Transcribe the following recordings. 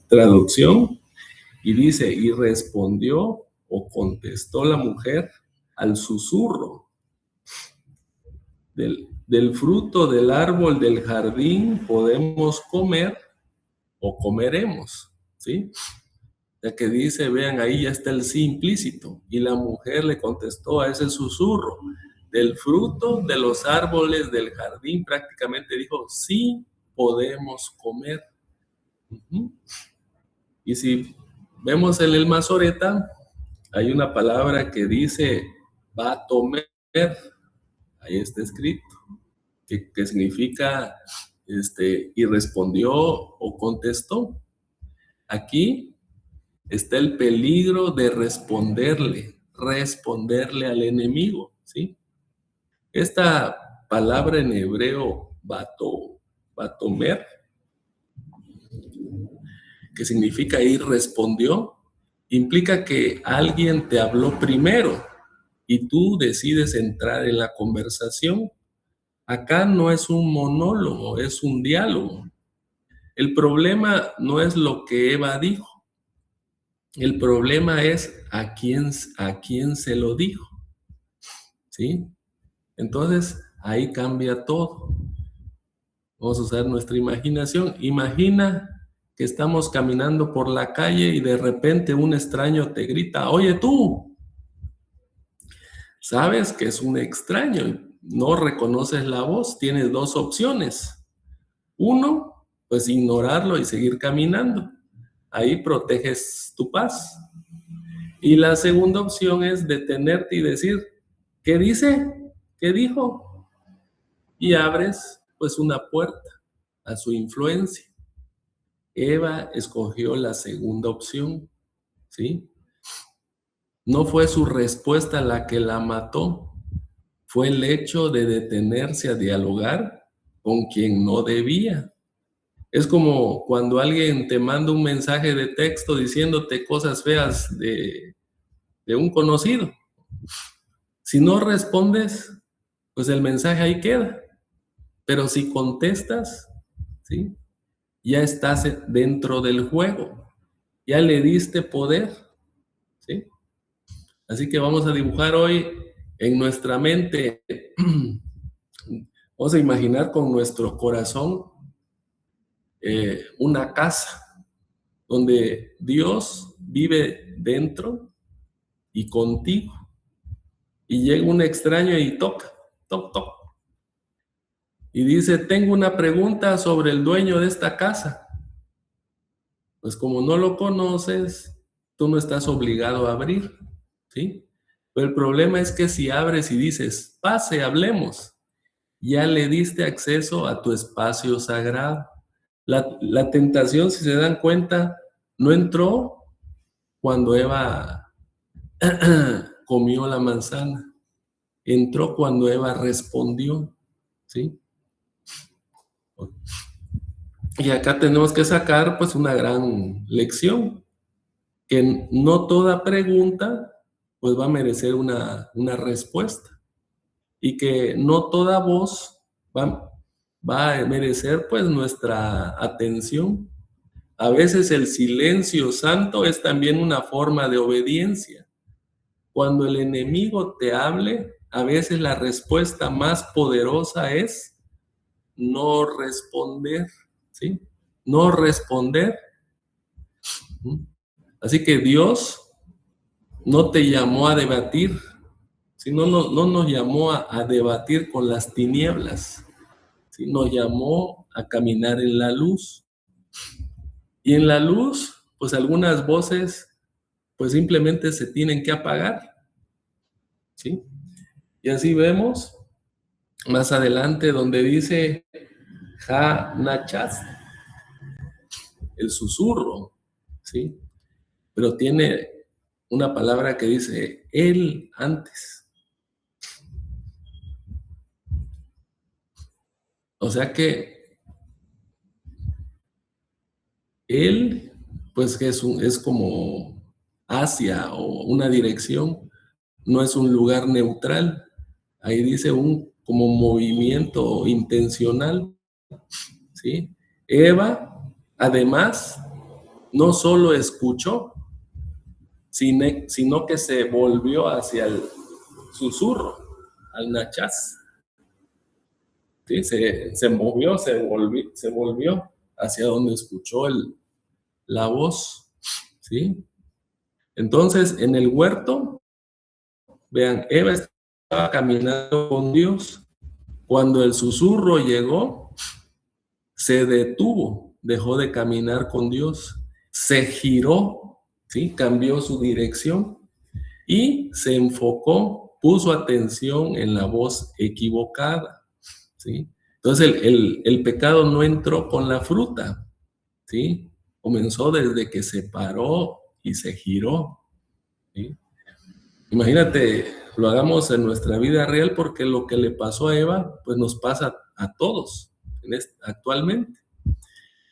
traducción, y dice, y respondió o contestó la mujer al susurro del fruto del árbol del jardín podemos comer o comeremos, ¿sí? Ya que dice, vean, ahí ya está el sí implícito, y la mujer le contestó a ese susurro, del fruto de los árboles del jardín, prácticamente dijo, sí podemos comer. Y si vemos en el Masoreta, hay una palabra que dice, va a comer, ahí está escrito, que significa, y respondió o contestó. Aquí está el peligro de responderle al enemigo, ¿sí? Esta palabra en hebreo, batomer, que significa ir respondió, implica que alguien te habló primero y tú decides entrar en la conversación. Acá no es un monólogo, es un diálogo. El problema no es lo que Eva dijo, el problema es a quién se lo dijo, ¿sí? Entonces, ahí cambia todo. Vamos a usar nuestra imaginación. Imagina que estamos caminando por la calle y de repente un extraño te grita, oye tú, sabes que es un extraño, no reconoces la voz, tienes dos opciones. Uno, pues ignorarlo y seguir caminando. Ahí proteges tu paz. Y la segunda opción es detenerte y decir, ¿qué dice? ¿Qué dijo? Y abres pues una puerta a su influencia. Eva escogió la segunda opción, ¿sí? No fue su respuesta la que la mató, fue el hecho de detenerse a dialogar con quien no debía. Es como cuando alguien te manda un mensaje de texto diciéndote cosas feas de un conocido. Si no respondes, pues el mensaje ahí queda. Pero si contestas, ¿sí? Ya estás dentro del juego. Ya le diste poder, ¿sí? Así que vamos a dibujar hoy en nuestra mente, vamos a imaginar con nuestro corazón una casa donde Dios vive dentro y contigo. Y llega un extraño y toca, toc, toc. Y dice, tengo una pregunta sobre el dueño de esta casa. Pues como no lo conoces, tú no estás obligado a abrir, ¿sí? Pero el problema es que si abres y dices, pase, hablemos, ya le diste acceso a tu espacio sagrado. La tentación, si se dan cuenta, no entró cuando Eva comió la manzana. Entró cuando Eva respondió, ¿sí? Y acá tenemos que sacar pues una gran lección, que no toda pregunta pues va a merecer una respuesta, y que no toda voz va a merecer pues nuestra atención. A veces el silencio santo es también una forma de obediencia. Cuando el enemigo te hable, a veces la respuesta más poderosa es no responder, ¿sí? No responder. Así que Dios no te llamó a debatir, sino no nos llamó a debatir con las tinieblas, ¿sí? Nos llamó a caminar en la luz. Y en la luz, pues algunas voces, pues simplemente se tienen que apagar, ¿sí? Y así vemos más adelante donde dice Ja Nachas, el susurro, ¿sí? Pero tiene una palabra que dice él antes. O sea que él, pues que es como hacia o una dirección, no es un lugar neutral. Ahí dice un como movimiento intencional, ¿sí? Eva Además, no solo escuchó, sino que se volvió hacia el susurro, al nachaz. ¿Sí? Se movió, se volvió hacia donde escuchó la voz. ¿Sí? Entonces, en el huerto, vean, Eva estaba caminando con Dios. Cuando el susurro llegó, se detuvo, dejó de caminar con Dios, se giró, ¿sí? Cambió su dirección y se enfocó, puso atención en la voz equivocada, ¿sí? Entonces el pecado no entró con la fruta, ¿sí? Comenzó desde que se paró y se giró, ¿sí? Imagínate, lo hagamos en nuestra vida real porque lo que le pasó a Eva, pues nos pasa a todos actualmente.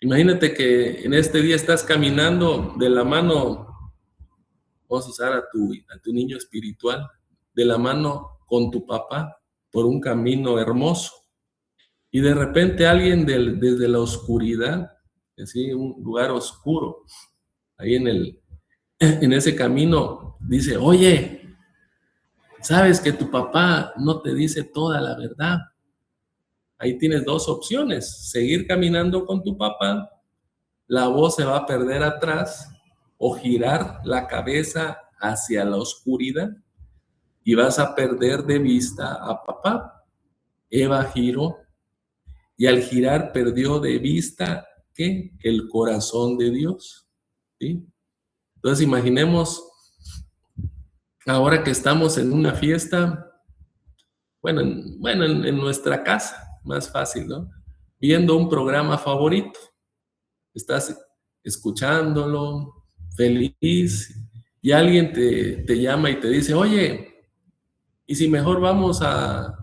Imagínate que en este día estás caminando de la mano, vamos a usar a tu niño espiritual, de la mano con tu papá por un camino hermoso. Y de repente alguien desde la oscuridad, así, un lugar oscuro, ahí en ese camino, dice, oye, sabes que tu papá no te dice toda la verdad. Ahí tienes dos opciones, seguir caminando con tu papá, la voz se va a perder atrás, o girar la cabeza hacia la oscuridad y vas a perder de vista a papá. Eva giró y al girar perdió de vista ¿qué? El corazón de Dios. ¿Sí? Entonces imaginemos ahora que estamos en una fiesta, en nuestra casa, más fácil, ¿no? Viendo un programa favorito, estás escuchándolo, feliz, y alguien te llama y te dice, oye, ¿y si mejor vamos a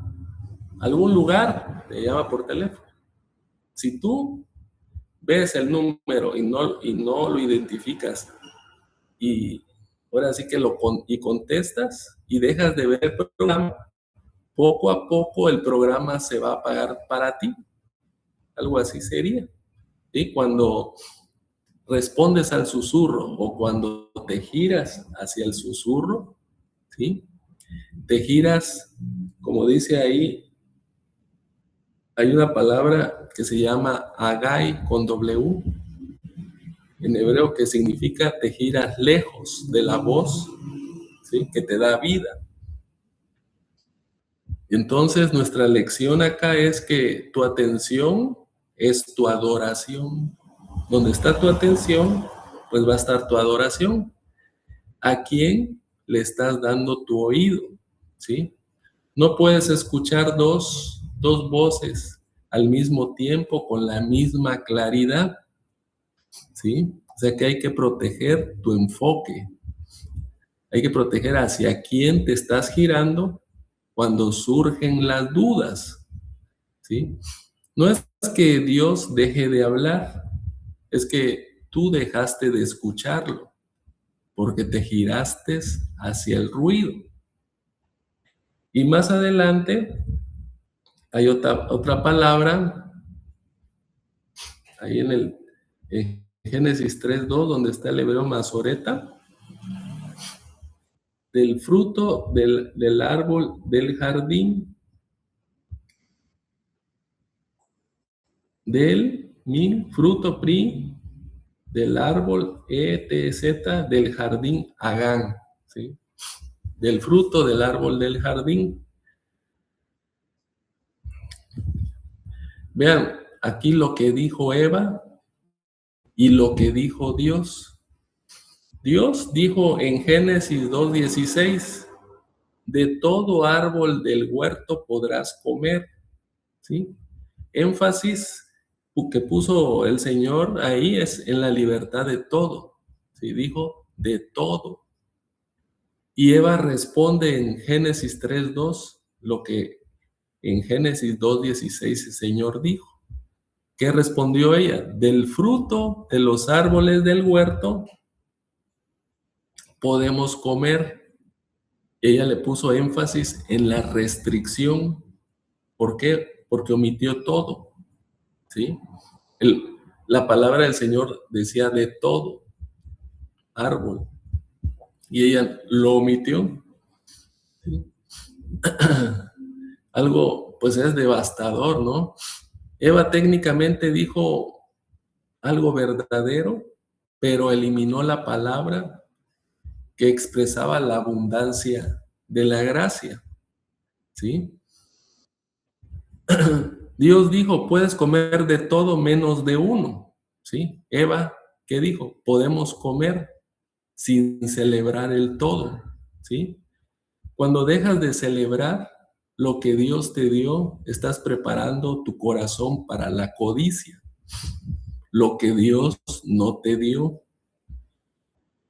algún lugar? Te llama por teléfono. Si tú ves el número y no lo identificas, y ahora sí que y contestas y dejas de ver el programa, poco a poco el programa se va a apagar para ti. Algo así sería. ¿Sí? Cuando respondes al susurro o cuando te giras hacia el susurro, ¿sí? Te giras, como dice ahí, hay una palabra que se llama agai con W, en hebreo, que significa te giras lejos de la voz, ¿sí? Que te da vida. Entonces, nuestra lección acá es que tu atención es tu adoración. Donde está tu atención, pues va a estar tu adoración. ¿A quién le estás dando tu oído? ¿Sí? No puedes escuchar dos voces al mismo tiempo con la misma claridad, ¿sí? O sea que hay que proteger tu enfoque. Hay que proteger hacia quién te estás girando cuando surgen las dudas, ¿sí? No es que Dios deje de hablar, es que tú dejaste de escucharlo porque te giraste hacia el ruido. Y más adelante hay otra palabra, ahí en Génesis 3:2, donde está el hebreo masoreta, del fruto del árbol del jardín, del min, fruto pri, del árbol ETZ, del jardín Agán, ¿sí? Del fruto del árbol del jardín. Vean, aquí lo que dijo Eva y lo que dijo Dios. Dios dijo en Génesis 2:16, de todo árbol del huerto podrás comer, ¿sí? Énfasis que puso el Señor ahí es en la libertad de todo, ¿sí? Dijo de todo. Y Eva responde en Génesis 3:2 lo que en Génesis 2:16 el Señor dijo. ¿Qué respondió ella? Del fruto de los árboles del huerto podemos comer. Ella le puso énfasis en la restricción. ¿Por qué? Porque omitió todo, ¿sí? la palabra del Señor decía de todo árbol, y ella lo omitió. ¿Sí? Algo, pues es devastador, ¿no? Eva técnicamente dijo algo verdadero, pero eliminó la palabra que expresaba la abundancia de la gracia, ¿sí? Dios dijo, puedes comer de todo menos de uno, ¿sí? Eva, ¿qué dijo? Podemos comer sin celebrar el todo, ¿sí? Cuando dejas de celebrar lo que Dios te dio, estás preparando tu corazón para la codicia, lo que Dios no te dio.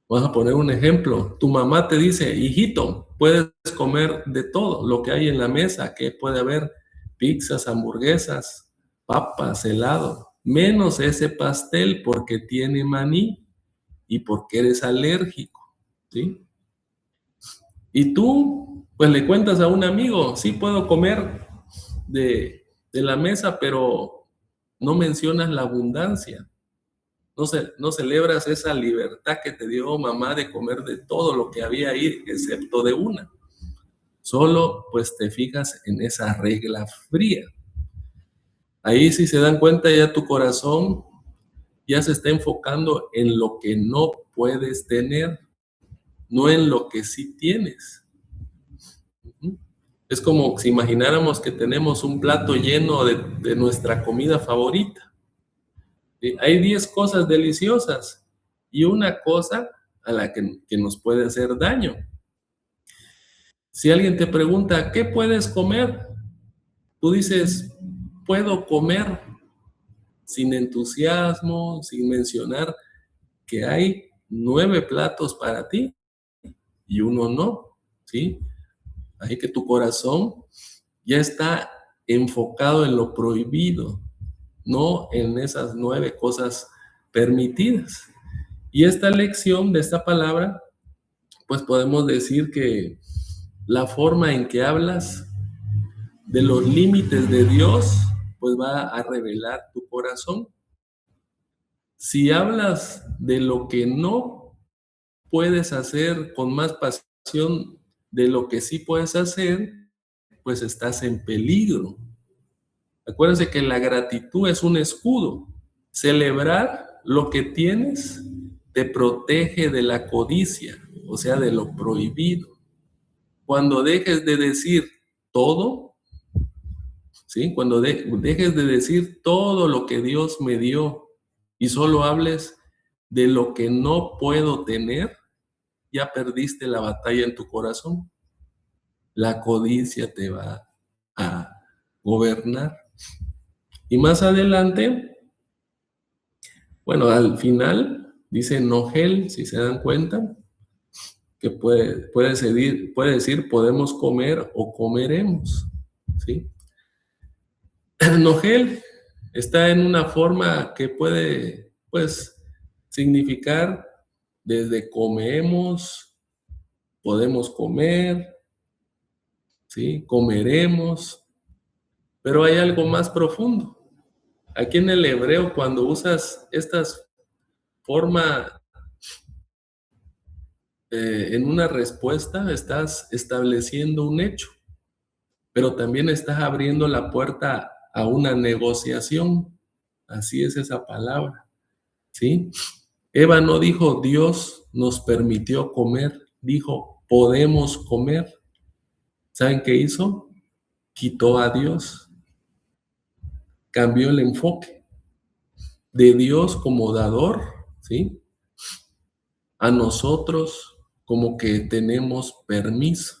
Vamos a poner un ejemplo. Tu mamá te dice, hijito, puedes comer de todo lo que hay en la mesa, que puede haber pizzas, hamburguesas, papas, helado, menos ese pastel porque tiene maní y porque eres alérgico, ¿sí? Y tú, pues le cuentas a un amigo, sí puedo comer de la mesa, pero no mencionas la abundancia. No celebras esa libertad que te dio mamá de comer de todo lo que había ahí, excepto de una. Solo pues te fijas en esa regla fría. Ahí si se dan cuenta ya tu corazón ya se está enfocando en lo que no puedes tener, no en lo que sí tienes. Es como si imagináramos que tenemos un plato lleno de nuestra comida favorita. Hay 10 cosas deliciosas y una cosa a la que nos puede hacer daño. Si alguien te pregunta, ¿qué puedes comer? Tú dices, puedo comer, sin entusiasmo, sin mencionar que hay 9 platos para ti y uno no, ¿sí? Así que tu corazón ya está enfocado en lo prohibido, no en esas 9 cosas permitidas. Y esta lección de esta palabra, pues podemos decir que la forma en que hablas de los límites de Dios, pues va a revelar tu corazón. Si hablas de lo que no puedes hacer con más pasión de lo que sí puedes hacer, pues estás en peligro. Acuérdense que la gratitud es un escudo. Celebrar lo que tienes te protege de la codicia, o sea, de lo prohibido. Cuando dejes de decir todo, ¿sí? Cuando dejes de decir todo lo que Dios me dio y solo hables de lo que no puedo tener, ya perdiste la batalla en tu corazón. La codicia te va a gobernar. Y más adelante, bueno, al final, dice Nogel, si se dan cuenta, que puede decir podemos comer o comeremos, ¿sí? Nogel está en una forma que puede, pues, significar desde comemos, podemos comer, ¿sí? Comeremos, pero hay algo más profundo. Aquí en el hebreo, cuando usas estas formas en una respuesta, estás estableciendo un hecho, pero también estás abriendo la puerta a una negociación. Así es esa palabra, ¿sí? Eva no dijo Dios nos permitió comer, dijo podemos comer. ¿Saben qué hizo? Quitó a Dios, cambió el enfoque de Dios como dador, ¿sí? A nosotros como que tenemos permiso,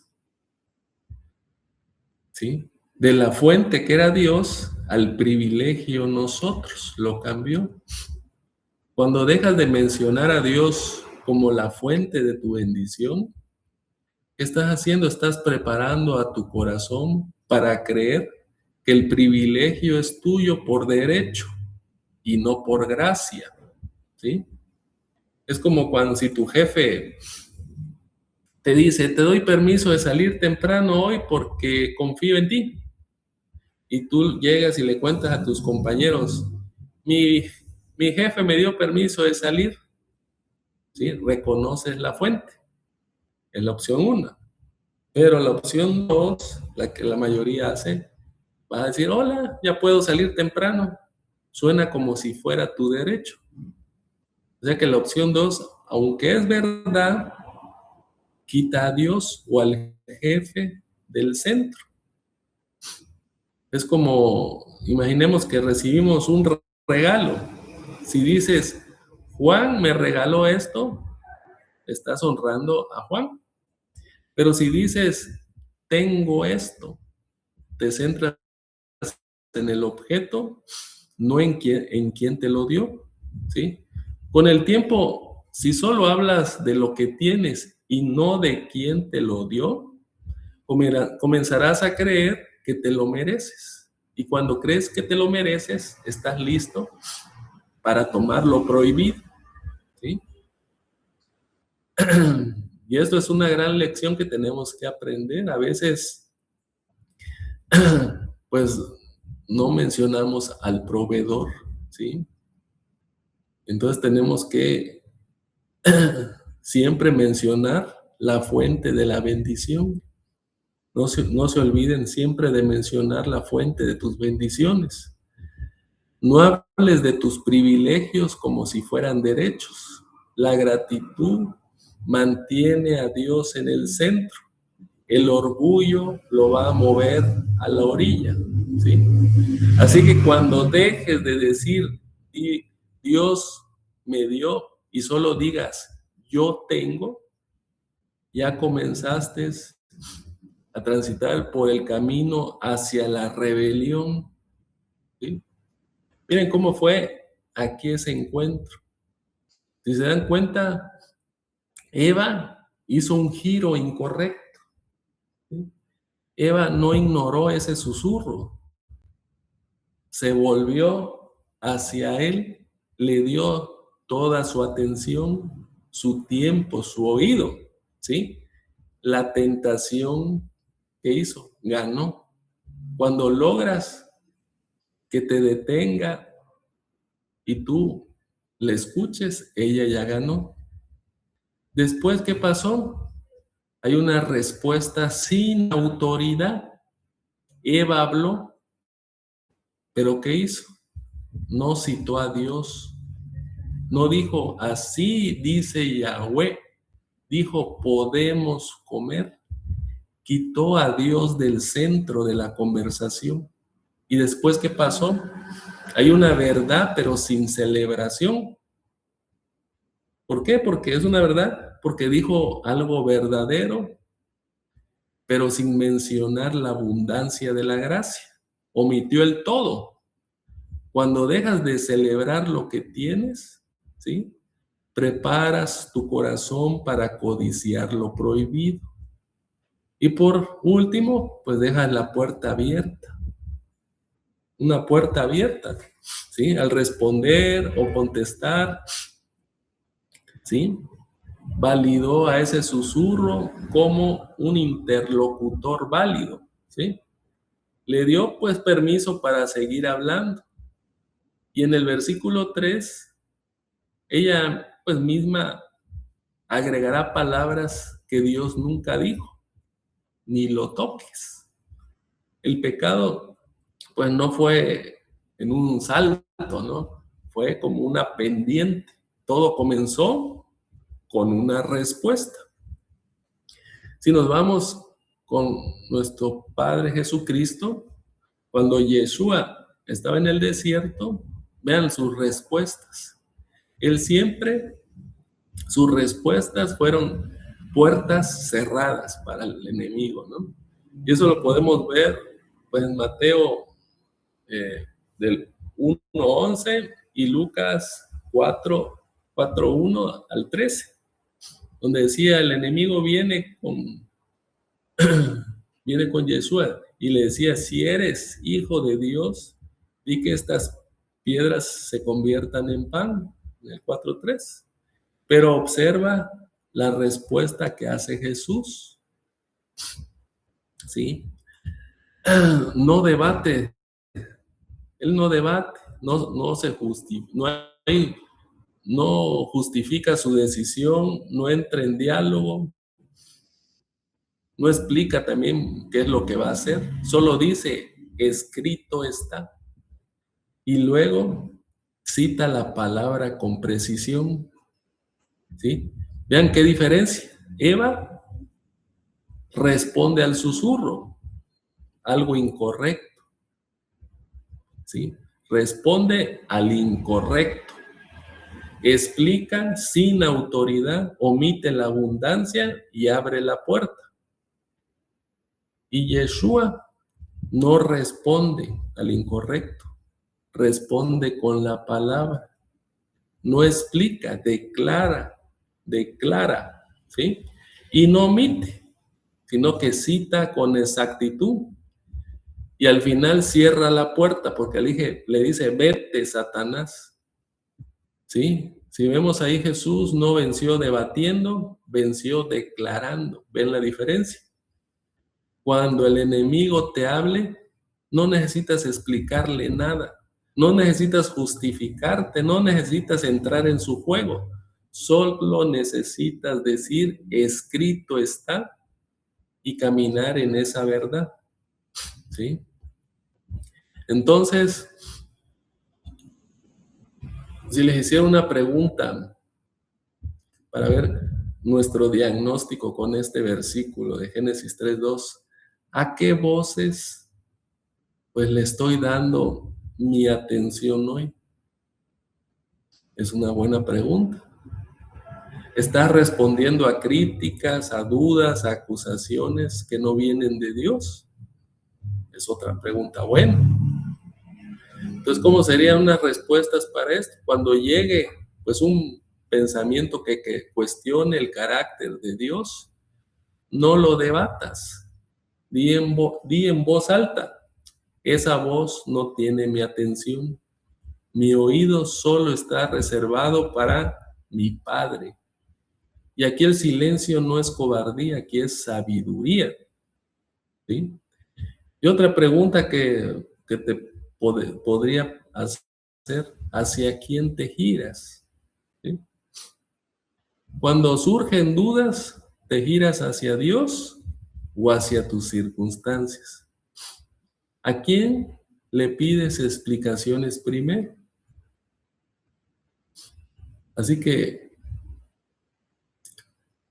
¿sí? De la fuente que era Dios al privilegio nosotros, lo cambió. Cuando dejas de mencionar a Dios como la fuente de tu bendición, ¿qué estás haciendo? Estás preparando a tu corazón para creer que el privilegio es tuyo por derecho y no por gracia, ¿sí? Es como cuando si tu jefe te dice, te doy permiso de salir temprano hoy porque confío en ti. Y tú llegas y le cuentas a tus compañeros, mi mi jefe me dio permiso de salir, ¿sí? Reconoces la fuente, es la opción 1. Pero la opción 2, la que la mayoría hace, vas a decir, hola, ya puedo salir temprano. Suena como si fuera tu derecho. O sea que la opción 2, aunque es verdad, quita a Dios o al jefe del centro. Es como, imaginemos que recibimos un regalo. Si dices, Juan me regaló esto, estás honrando a Juan. Pero si dices, tengo esto, te centras en el objeto, no en quién te lo dio, ¿sí? Con el tiempo, si solo hablas de lo que tienes y no de quién te lo dio, comenzarás a creer que te lo mereces. Y cuando crees que te lo mereces, estás listo para tomar lo prohibido, ¿sí? Y esto es una gran lección que tenemos que aprender. A veces, pues, no mencionamos al proveedor, ¿sí? Entonces tenemos que siempre mencionar la fuente de la bendición. No se olviden siempre de mencionar la fuente de tus bendiciones. No hables de tus privilegios como si fueran derechos. La gratitud mantiene a Dios en el centro. El orgullo lo va a mover a la orilla, ¿sí? Así que cuando dejes de decir, Dios me dio, y solo digas, yo tengo, ya comenzaste a transitar por el camino hacia la rebelión, ¿sí? Miren cómo fue aquí ese encuentro. Si se dan cuenta, Eva hizo un giro incorrecto, ¿sí? Eva no ignoró ese susurro, se volvió hacia él, le dio toda su atención, su tiempo, su oído, ¿sí? La tentación que hizo, ganó. Cuando logras que te detenga y tú le escuches, ella ya ganó. Después, ¿qué pasó? Hay una respuesta sin autoridad. Eva habló, pero ¿qué hizo? No citó a Dios. No dijo, así dice Yahweh. Dijo, podemos comer. Quitó a Dios del centro de la conversación. ¿Y después qué pasó? Hay una verdad, pero sin celebración. ¿Por qué? Porque es una verdad, porque dijo algo verdadero, pero sin mencionar la abundancia de la gracia. Omitió el todo. Cuando dejas de celebrar lo que tienes, ¿sí? Preparas tu corazón para codiciar lo prohibido. Y por último, pues dejas la puerta abierta. Una puerta abierta, ¿sí? Al responder o contestar, ¿sí? Validó a ese susurro como un interlocutor válido, ¿sí? Le dio pues permiso para seguir hablando. Y en el versículo 3, ella pues misma agregará palabras que Dios nunca dijo, ni lo toques. El pecado pues no fue en un salto, ¿no? Fue como una pendiente. Todo comenzó con una respuesta. Si nos vamos con nuestro Padre Jesucristo, cuando Yeshua estaba en el desierto, vean sus respuestas. Él siempre, sus respuestas fueron puertas cerradas para el enemigo, ¿no? Y eso lo podemos ver pues, en Mateo del 1:11 y Lucas 4:1 al 13, donde decía, el enemigo viene con Yeshua y le decía, si eres hijo de Dios, di que estas piedras se conviertan en pan, en el 4:3. Pero observa la respuesta que hace Jesús, ¿sí? No debate, él no debate, no justifica su decisión, no entra en diálogo, no explica también qué es lo que va a hacer, solo dice, escrito está. Y luego cita la palabra con precisión, ¿sí? Vean qué diferencia. Eva responde al susurro, algo incorrecto, ¿sí? Responde al incorrecto. Explica sin autoridad, omite la abundancia y abre la puerta. Y Yeshua no responde al incorrecto, responde con la palabra. No explica, declara, ¿sí? Y no omite, sino que cita con exactitud. Y al final cierra la puerta porque le dice, vete, Satanás. ¿Sí? Si vemos ahí, Jesús no venció debatiendo, venció declarando. ¿Ven la diferencia? Cuando el enemigo te hable, no necesitas explicarle nada. No necesitas justificarte, no necesitas entrar en su juego. Solo necesitas decir, escrito está, y caminar en esa verdad. ¿Sí? Entonces, si les hiciera una pregunta para ver nuestro diagnóstico con este versículo de Génesis 3:2, ¿a qué voces pues le estoy dando mi atención hoy? Es una buena pregunta. ¿Estás respondiendo a críticas, a dudas, a acusaciones que no vienen de Dios? Es otra pregunta buena. Entonces, ¿cómo serían unas respuestas para esto? Cuando llegue pues un pensamiento que cuestione el carácter de Dios, no lo debatas. Di en voz alta, esa voz no tiene mi atención. Mi oído solo está reservado para mi Padre. Y aquí el silencio no es cobardía, aquí es sabiduría. ¿Sí? Y otra pregunta que te podría hacer, ¿hacia quién te giras? ¿Sí? Cuando surgen dudas, ¿te giras hacia Dios o hacia tus circunstancias? ¿A quién le pides explicaciones primero? Así que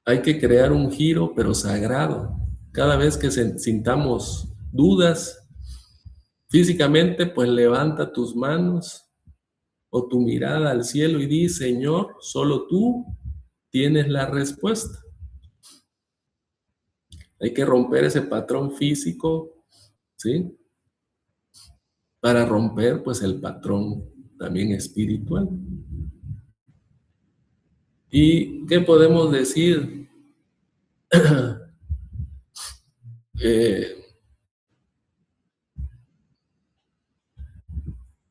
hay que crear un giro, pero sagrado. Cada vez que sintamos dudas físicamente, pues levanta tus manos o tu mirada al cielo y di, Señor, solo tú tienes la respuesta. Hay que romper ese patrón físico, ¿sí? Para romper, pues, el patrón también espiritual. ¿Y qué podemos decir?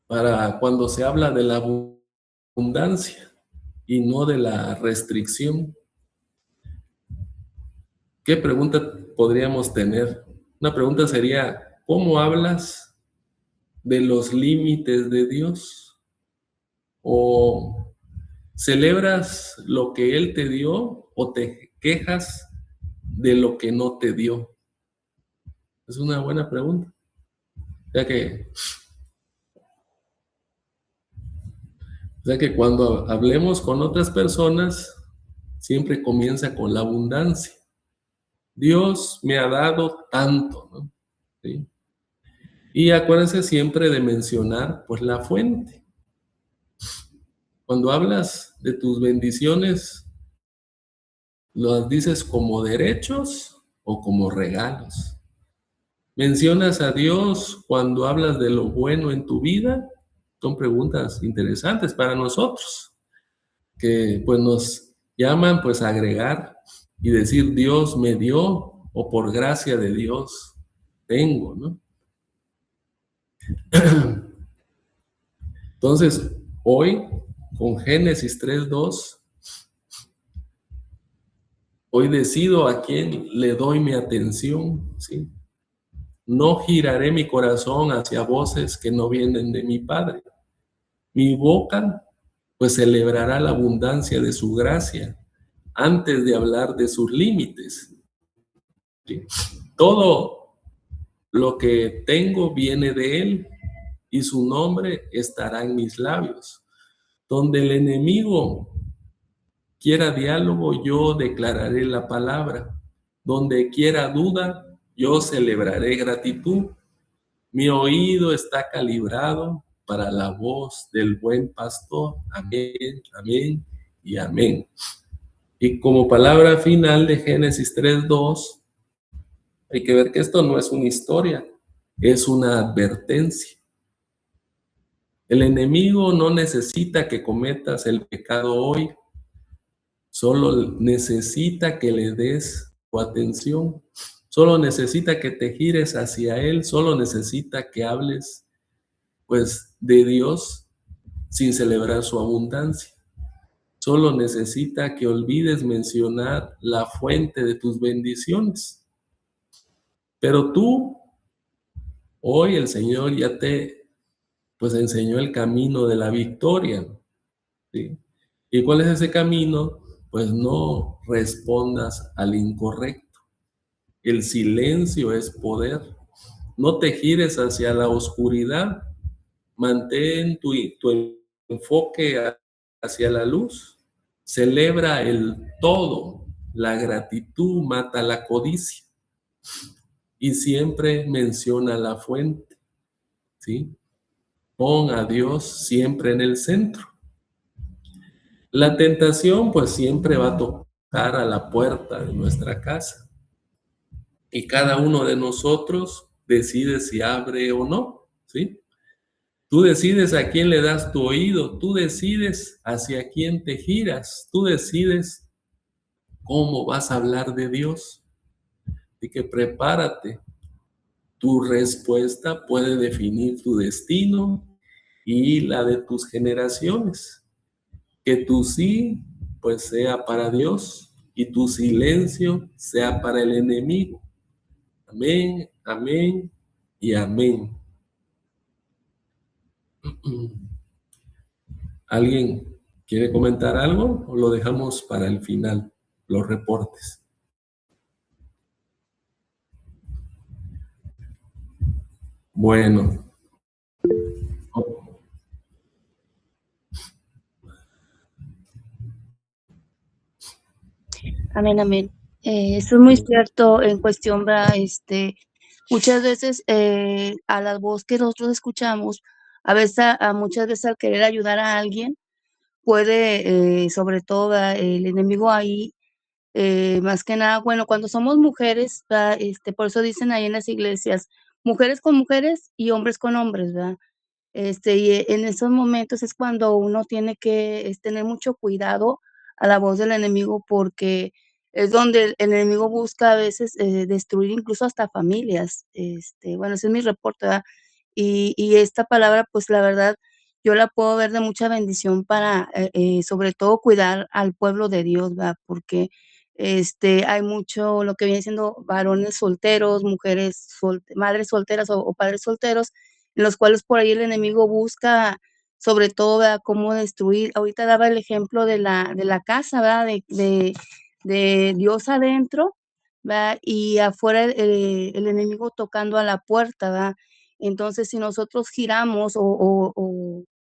Para cuando se habla de la abundancia y no de la restricción. ¿Qué pregunta podríamos tener? Una pregunta sería, ¿cómo hablas de los límites de Dios? ¿O celebras lo que Él te dio o te quejas de lo que no te dio? Es una buena pregunta. O sea que cuando hablemos con otras personas, siempre comienza con la abundancia. Dios me ha dado tanto, ¿no? ¿Sí? Y acuérdense siempre de mencionar, pues, la fuente. Cuando hablas de tus bendiciones, ¿las dices como derechos o como regalos? ¿Mencionas a Dios cuando hablas de lo bueno en tu vida? Son preguntas interesantes para nosotros, que pues nos llaman pues a agregar y decir Dios me dio o por gracia de Dios tengo, ¿no? Entonces, hoy con Génesis 3:2, hoy decido a quién le doy mi atención, ¿sí? No giraré mi corazón hacia voces que no vienen de mi Padre. Mi boca pues celebrará la abundancia de su gracia antes de hablar de sus límites. ¿Sí? Todo lo que tengo viene de él y su nombre estará en mis labios. Donde el enemigo quiera diálogo, yo declararé la palabra. Donde quiera duda, yo celebraré gratitud. Mi oído está calibrado para la voz del buen pastor. Amén, amén y amén. Y como palabra final de Génesis 3:2, hay que ver que esto no es una historia, es una advertencia. El enemigo no necesita que cometas el pecado hoy, solo necesita que le des tu atención, solo necesita que te gires hacia él, solo necesita que hables pues de Dios sin celebrar su abundancia. Solo necesita que olvides mencionar la fuente de tus bendiciones. Pero tú, hoy el Señor ya te pues enseñó el camino de la victoria, ¿sí? ¿Y cuál es ese camino? Pues no respondas al incorrecto. El silencio es poder. No te gires hacia la oscuridad. Mantén tu enfoque hacia la luz. Celebra el todo. La gratitud mata la codicia. Y siempre menciona la fuente, ¿sí? Pon a Dios siempre en el centro. La tentación pues siempre va a tocar a la puerta de nuestra casa y cada uno de nosotros decide si abre o no, ¿sí? Tú decides a quién le das tu oído, tú decides hacia quién te giras, tú decides cómo vas a hablar de Dios. Así que prepárate, tu respuesta puede definir tu destino y la de tus generaciones. Que tu sí, pues sea para Dios y tu silencio sea para el enemigo. Amén, amén y amén. ¿Alguien quiere comentar algo o lo dejamos para el final, los reportes? Bueno, Amén, amén. Eso es muy cierto en cuestión, ¿verdad? Muchas veces a la voz que nosotros escuchamos, a veces, muchas veces al querer ayudar a alguien, puede, sobre todo, ¿verdad? El enemigo ahí, más que nada, bueno, cuando somos mujeres, ¿verdad? Por eso dicen ahí en las iglesias, mujeres con mujeres y hombres con hombres, ¿verdad? En esos momentos es cuando uno tiene que tener mucho cuidado a la voz del enemigo, porque es donde el enemigo busca a veces destruir incluso hasta familias. Bueno, ese es mi reporte, ¿verdad? Y esta palabra, pues la verdad, yo la puedo ver de mucha bendición para, sobre todo, cuidar al pueblo de Dios, ¿verdad? Porque hay mucho lo que viene siendo varones solteros, mujeres, madres solteras o padres solteros en los cuales por ahí el enemigo busca, sobre todo, ¿verdad?, cómo destruir. Ahorita daba el ejemplo de la casa, ¿verdad?, de Dios adentro, ¿verdad?, y afuera el enemigo tocando a la puerta, ¿verdad? Entonces, si nosotros giramos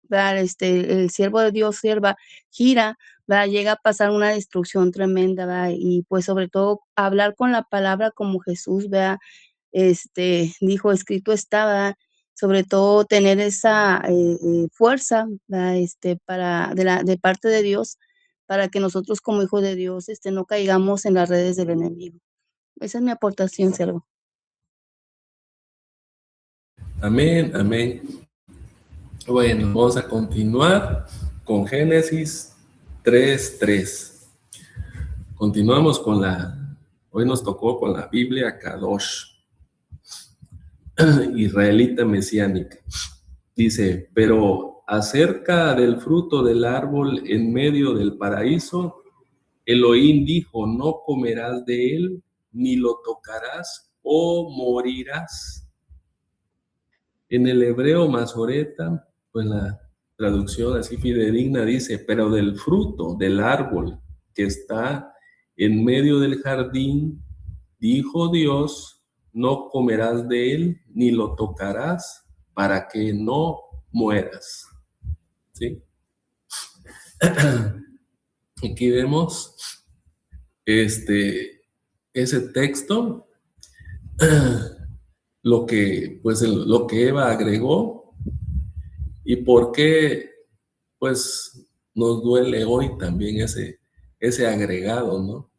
¿verdad?, el siervo de Dios, sierva, gira, ¿verdad?, llega a pasar una destrucción tremenda, ¿verdad? Y, pues, sobre todo, hablar con la palabra como Jesús, ¿verdad? Dijo: "Escrito está", ¿verdad? Sobre todo tener esa, fuerza, ¿verdad? Para de parte de Dios, para que nosotros como hijos de Dios, no caigamos en las redes del enemigo. Esa es mi aportación, Sergio. amén, amén. Bueno, vamos a continuar con Génesis 3:3. Continuamos hoy nos tocó con la Biblia Kadosh, israelita mesiánica. Dice, pero acerca del fruto del árbol en medio del paraíso, Elohim dijo, no comerás de él, ni lo tocarás, o morirás. En el hebreo masoreta, pues traducción así fidedigna dice, pero del fruto del árbol que está en medio del jardín, dijo Dios, no comerás de él ni lo tocarás para que no mueras. ¿Sí? Aquí vemos ese texto, lo que Eva agregó y por qué pues nos duele hoy también ese agregado, ¿no?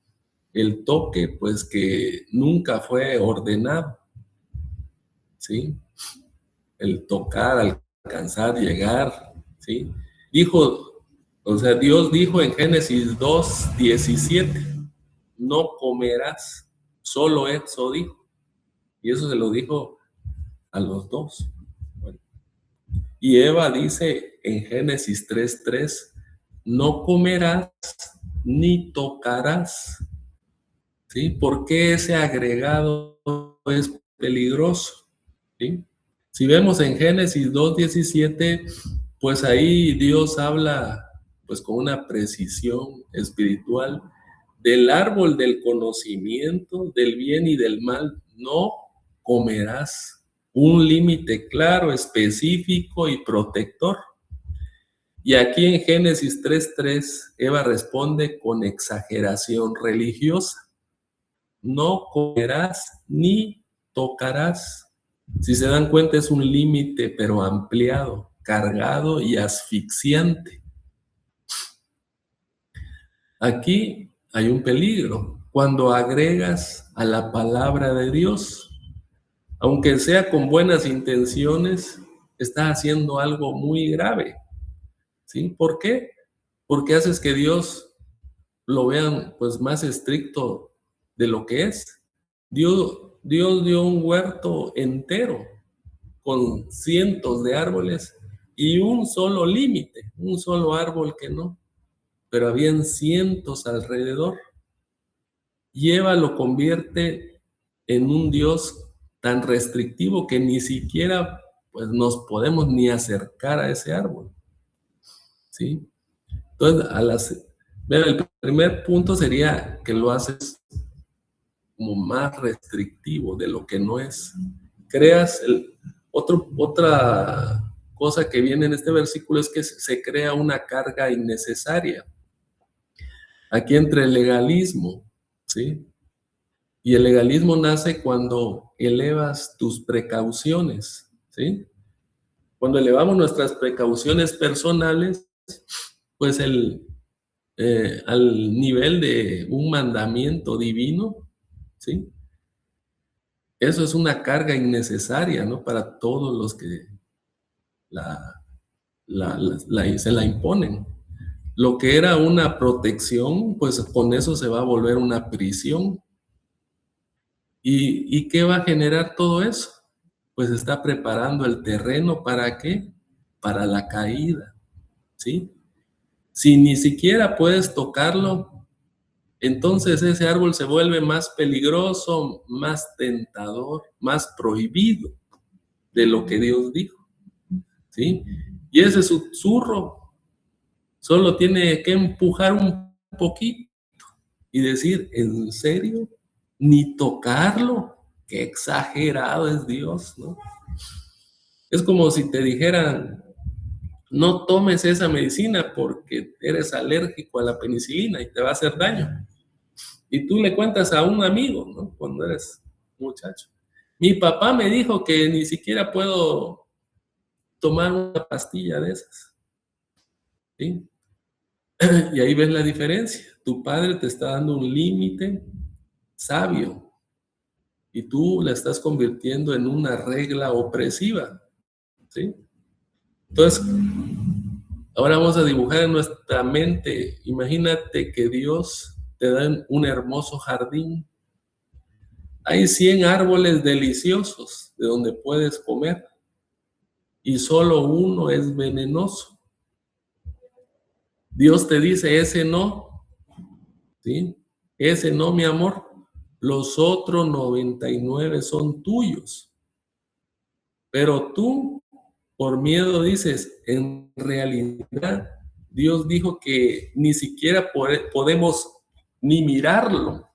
El toque, pues que nunca fue ordenado, ¿sí? El tocar, alcanzar, llegar, ¿sí? Dios dijo en Génesis 2:17, no comerás, solo eso dijo. Y eso se lo dijo a los dos. Bueno. Y Eva dice en Génesis 3:3, no comerás ni tocarás. ¿Sí? ¿Por qué ese agregado es peligroso? ¿Sí? Si vemos en Génesis 2:17, pues ahí Dios habla pues con una precisión espiritual del árbol del conocimiento del bien y del mal. No comerás. Un límite claro, específico y protector. Y aquí en Génesis 3:3, Eva responde con exageración religiosa. No comerás ni tocarás. Si se dan cuenta, es un límite, pero ampliado, cargado y asfixiante. Aquí hay un peligro. Cuando agregas a la palabra de Dios, aunque sea con buenas intenciones, estás haciendo algo muy grave. ¿Sí? ¿Por qué? Porque haces que Dios lo vean pues más estricto de lo que es. Dios dio un huerto entero con cientos de árboles y un solo límite, un solo árbol que no, pero habían cientos alrededor. Y Eva lo convierte en un Dios tan restrictivo que ni siquiera pues nos podemos ni acercar a ese árbol. ¿Sí? Entonces, el primer punto sería que lo haces como más restrictivo de lo que no es. Creas otra cosa que viene en este versículo es que se crea una carga innecesaria. Aquí entra el legalismo, ¿sí? Y el legalismo nace cuando elevas tus precauciones, ¿sí? Cuando elevamos nuestras precauciones personales, pues al nivel de un mandamiento divino, ¿sí? Eso es una carga innecesaria, ¿no? Para todos los que se la imponen. Lo que era una protección, pues con eso se va a volver una prisión. ¿Y qué va a generar todo eso? Pues está preparando el terreno ¿para qué? Para la caída, ¿sí? Si ni siquiera puedes tocarlo, entonces ese árbol se vuelve más peligroso, más tentador, más prohibido de lo que Dios dijo, ¿sí? Y ese susurro solo tiene que empujar un poquito y decir, ¿en serio? Ni tocarlo. Qué exagerado es Dios, ¿no? Es como si te dijeran, no tomes esa medicina porque eres alérgico a la penicilina y te va a hacer daño. Y tú le cuentas a un amigo, ¿no? Cuando eres muchacho. Mi papá me dijo que ni siquiera puedo tomar una pastilla de esas, ¿sí? Y ahí ves la diferencia. Tu padre te está dando un límite sabio y tú la estás convirtiendo en una regla opresiva, ¿sí? Entonces, ahora vamos a dibujar en nuestra mente. Imagínate que Dios te da un hermoso jardín. Hay 100 árboles deliciosos de donde puedes comer y solo uno es venenoso. Dios te dice, ese no, ¿sí? Ese no, mi amor. Los otros 99 son tuyos. Pero tú Por miedo dices, en realidad Dios dijo que ni siquiera podemos ni mirarlo,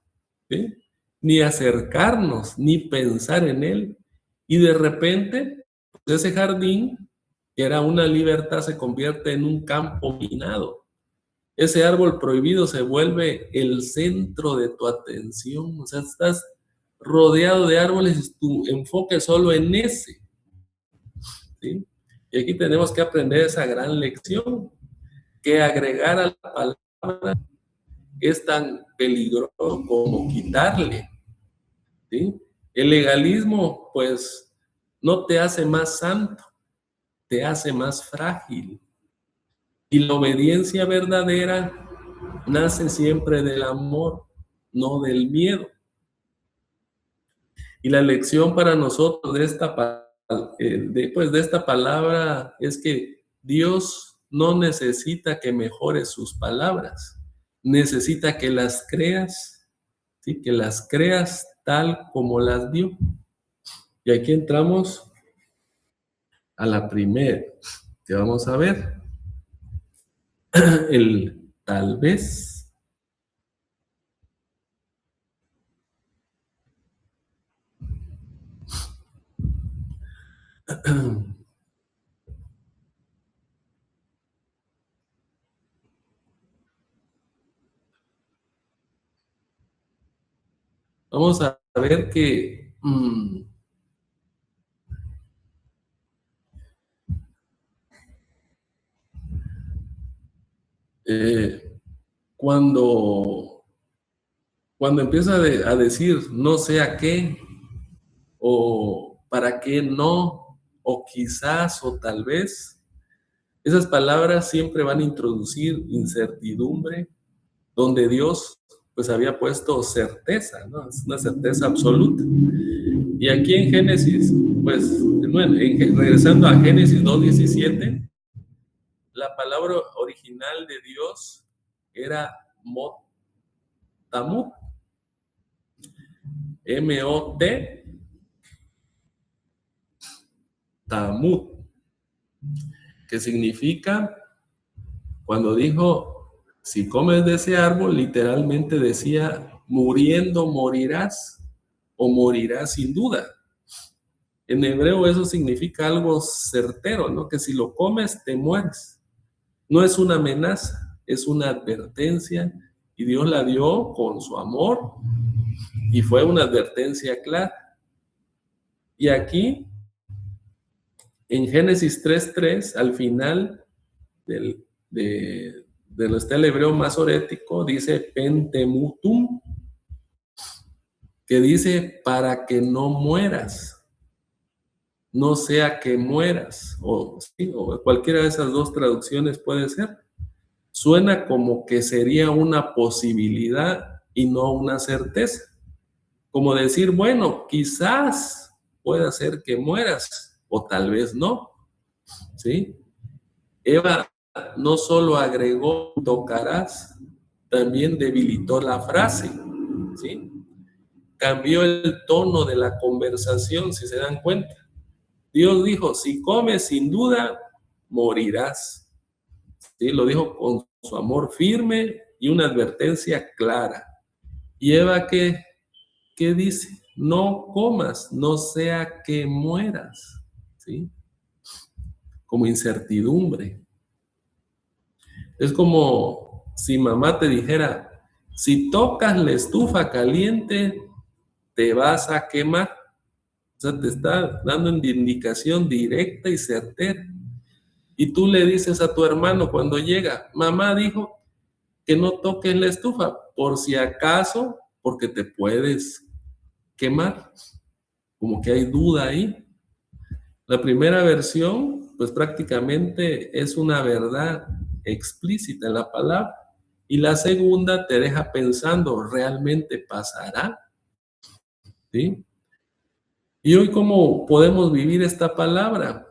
¿sí? Ni acercarnos, ni pensar en él. Y de repente, ese jardín, que era una libertad, se convierte en un campo minado. Ese árbol prohibido se vuelve el centro de tu atención. O sea, estás rodeado de árboles, tu enfoque solo en ese, ¿sí? Y aquí tenemos que aprender esa gran lección, que agregar a la palabra es tan peligroso como quitarle, ¿sí? El legalismo, pues, no te hace más santo, te hace más frágil. Y la obediencia verdadera nace siempre del amor, no del miedo. Y la lección para nosotros de esta palabra es que Dios no necesita que mejores sus palabras, necesita que las creas, ¿sí? Que las creas tal como las dio. Y aquí entramos a la primera que vamos a ver, el tal vez. Vamos a ver que cuando empieza a decir no sé a qué, o para qué no, o quizás, o tal vez, esas palabras siempre van a introducir incertidumbre, donde Dios pues había puesto certeza, ¿no? Es una certeza absoluta. Y aquí en Génesis, pues, bueno, regresando a Génesis 2:17, la palabra original de Dios era Tamut, M-O-T, Tamut, que significa, cuando dijo, si comes de ese árbol, literalmente decía, muriendo morirás, o morirás sin duda. En hebreo eso significa algo certero, ¿no? Que si lo comes, te mueres. No es una amenaza, es una advertencia, y Dios la dio con su amor, y fue una advertencia clara. Y aquí, en Génesis 3:3, al final de donde está el hebreo masorético, dice pentemutum, que dice para que no mueras, no sea que mueras, ¿sí? O cualquiera de esas dos traducciones puede ser. Suena como que sería una posibilidad y no una certeza. Como decir, bueno, quizás pueda ser que mueras, o tal vez no, ¿sí? Eva no solo agregó tocarás, también debilitó la frase, ¿sí? Cambió el tono de la conversación, si se dan cuenta. Dios dijo, si comes sin duda, morirás. ¿Sí? Lo dijo con su amor firme y una advertencia clara. Y Eva, ¿qué dice? No comas, no sea que mueras, ¿sí? Como incertidumbre. Es como si mamá te dijera, si tocas la estufa caliente, te vas a quemar. O sea, te está dando una indicación directa y certera. Y tú le dices a tu hermano cuando llega, mamá dijo que no toques la estufa, por si acaso, porque te puedes quemar. Como que hay duda ahí. La primera versión, pues prácticamente es una verdad explícita en la palabra. Y la segunda te deja pensando, ¿realmente pasará? ¿Sí? Y hoy, ¿cómo podemos vivir esta palabra?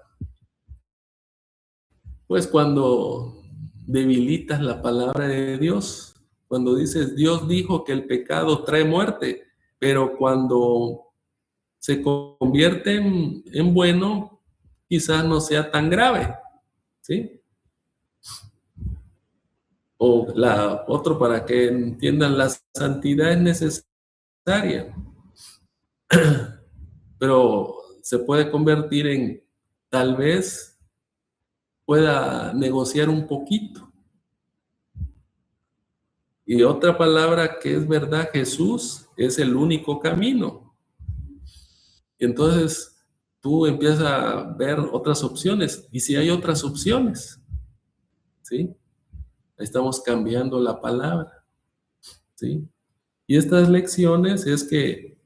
Pues cuando debilitas la palabra de Dios, cuando dices, Dios dijo que el pecado trae muerte, pero cuando se convierte en bueno, quizás no sea tan grave, ¿sí? O otro, para que entiendan, la santidad es necesaria, pero se puede convertir en, tal vez pueda negociar un poquito. Y otra palabra que es verdad, Jesús es el único camino. Entonces tú empiezas a ver otras opciones. Y si hay otras opciones, ¿sí? Estamos cambiando la palabra, ¿sí? Y estas lecciones es que,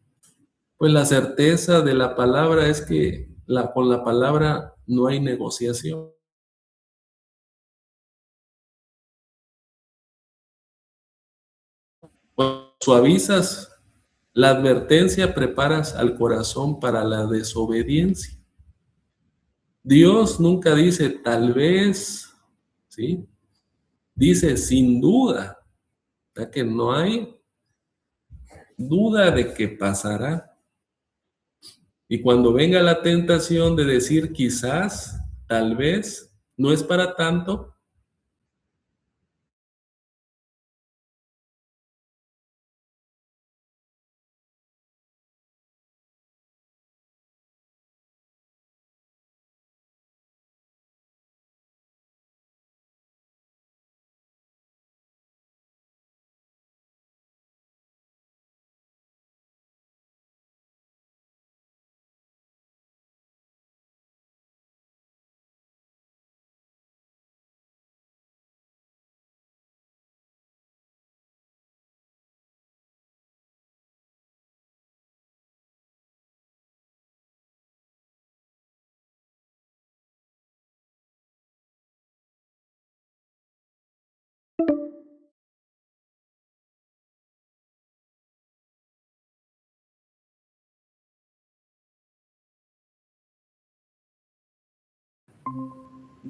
pues la certeza de la palabra es que con la palabra no hay negociación. Cuando suavizas la advertencia, preparas al corazón para la desobediencia. Dios nunca dice tal vez, ¿sí? Dice sin duda, ya que no hay duda de que pasará. Y cuando venga la tentación de decir quizás, tal vez, no es para tanto,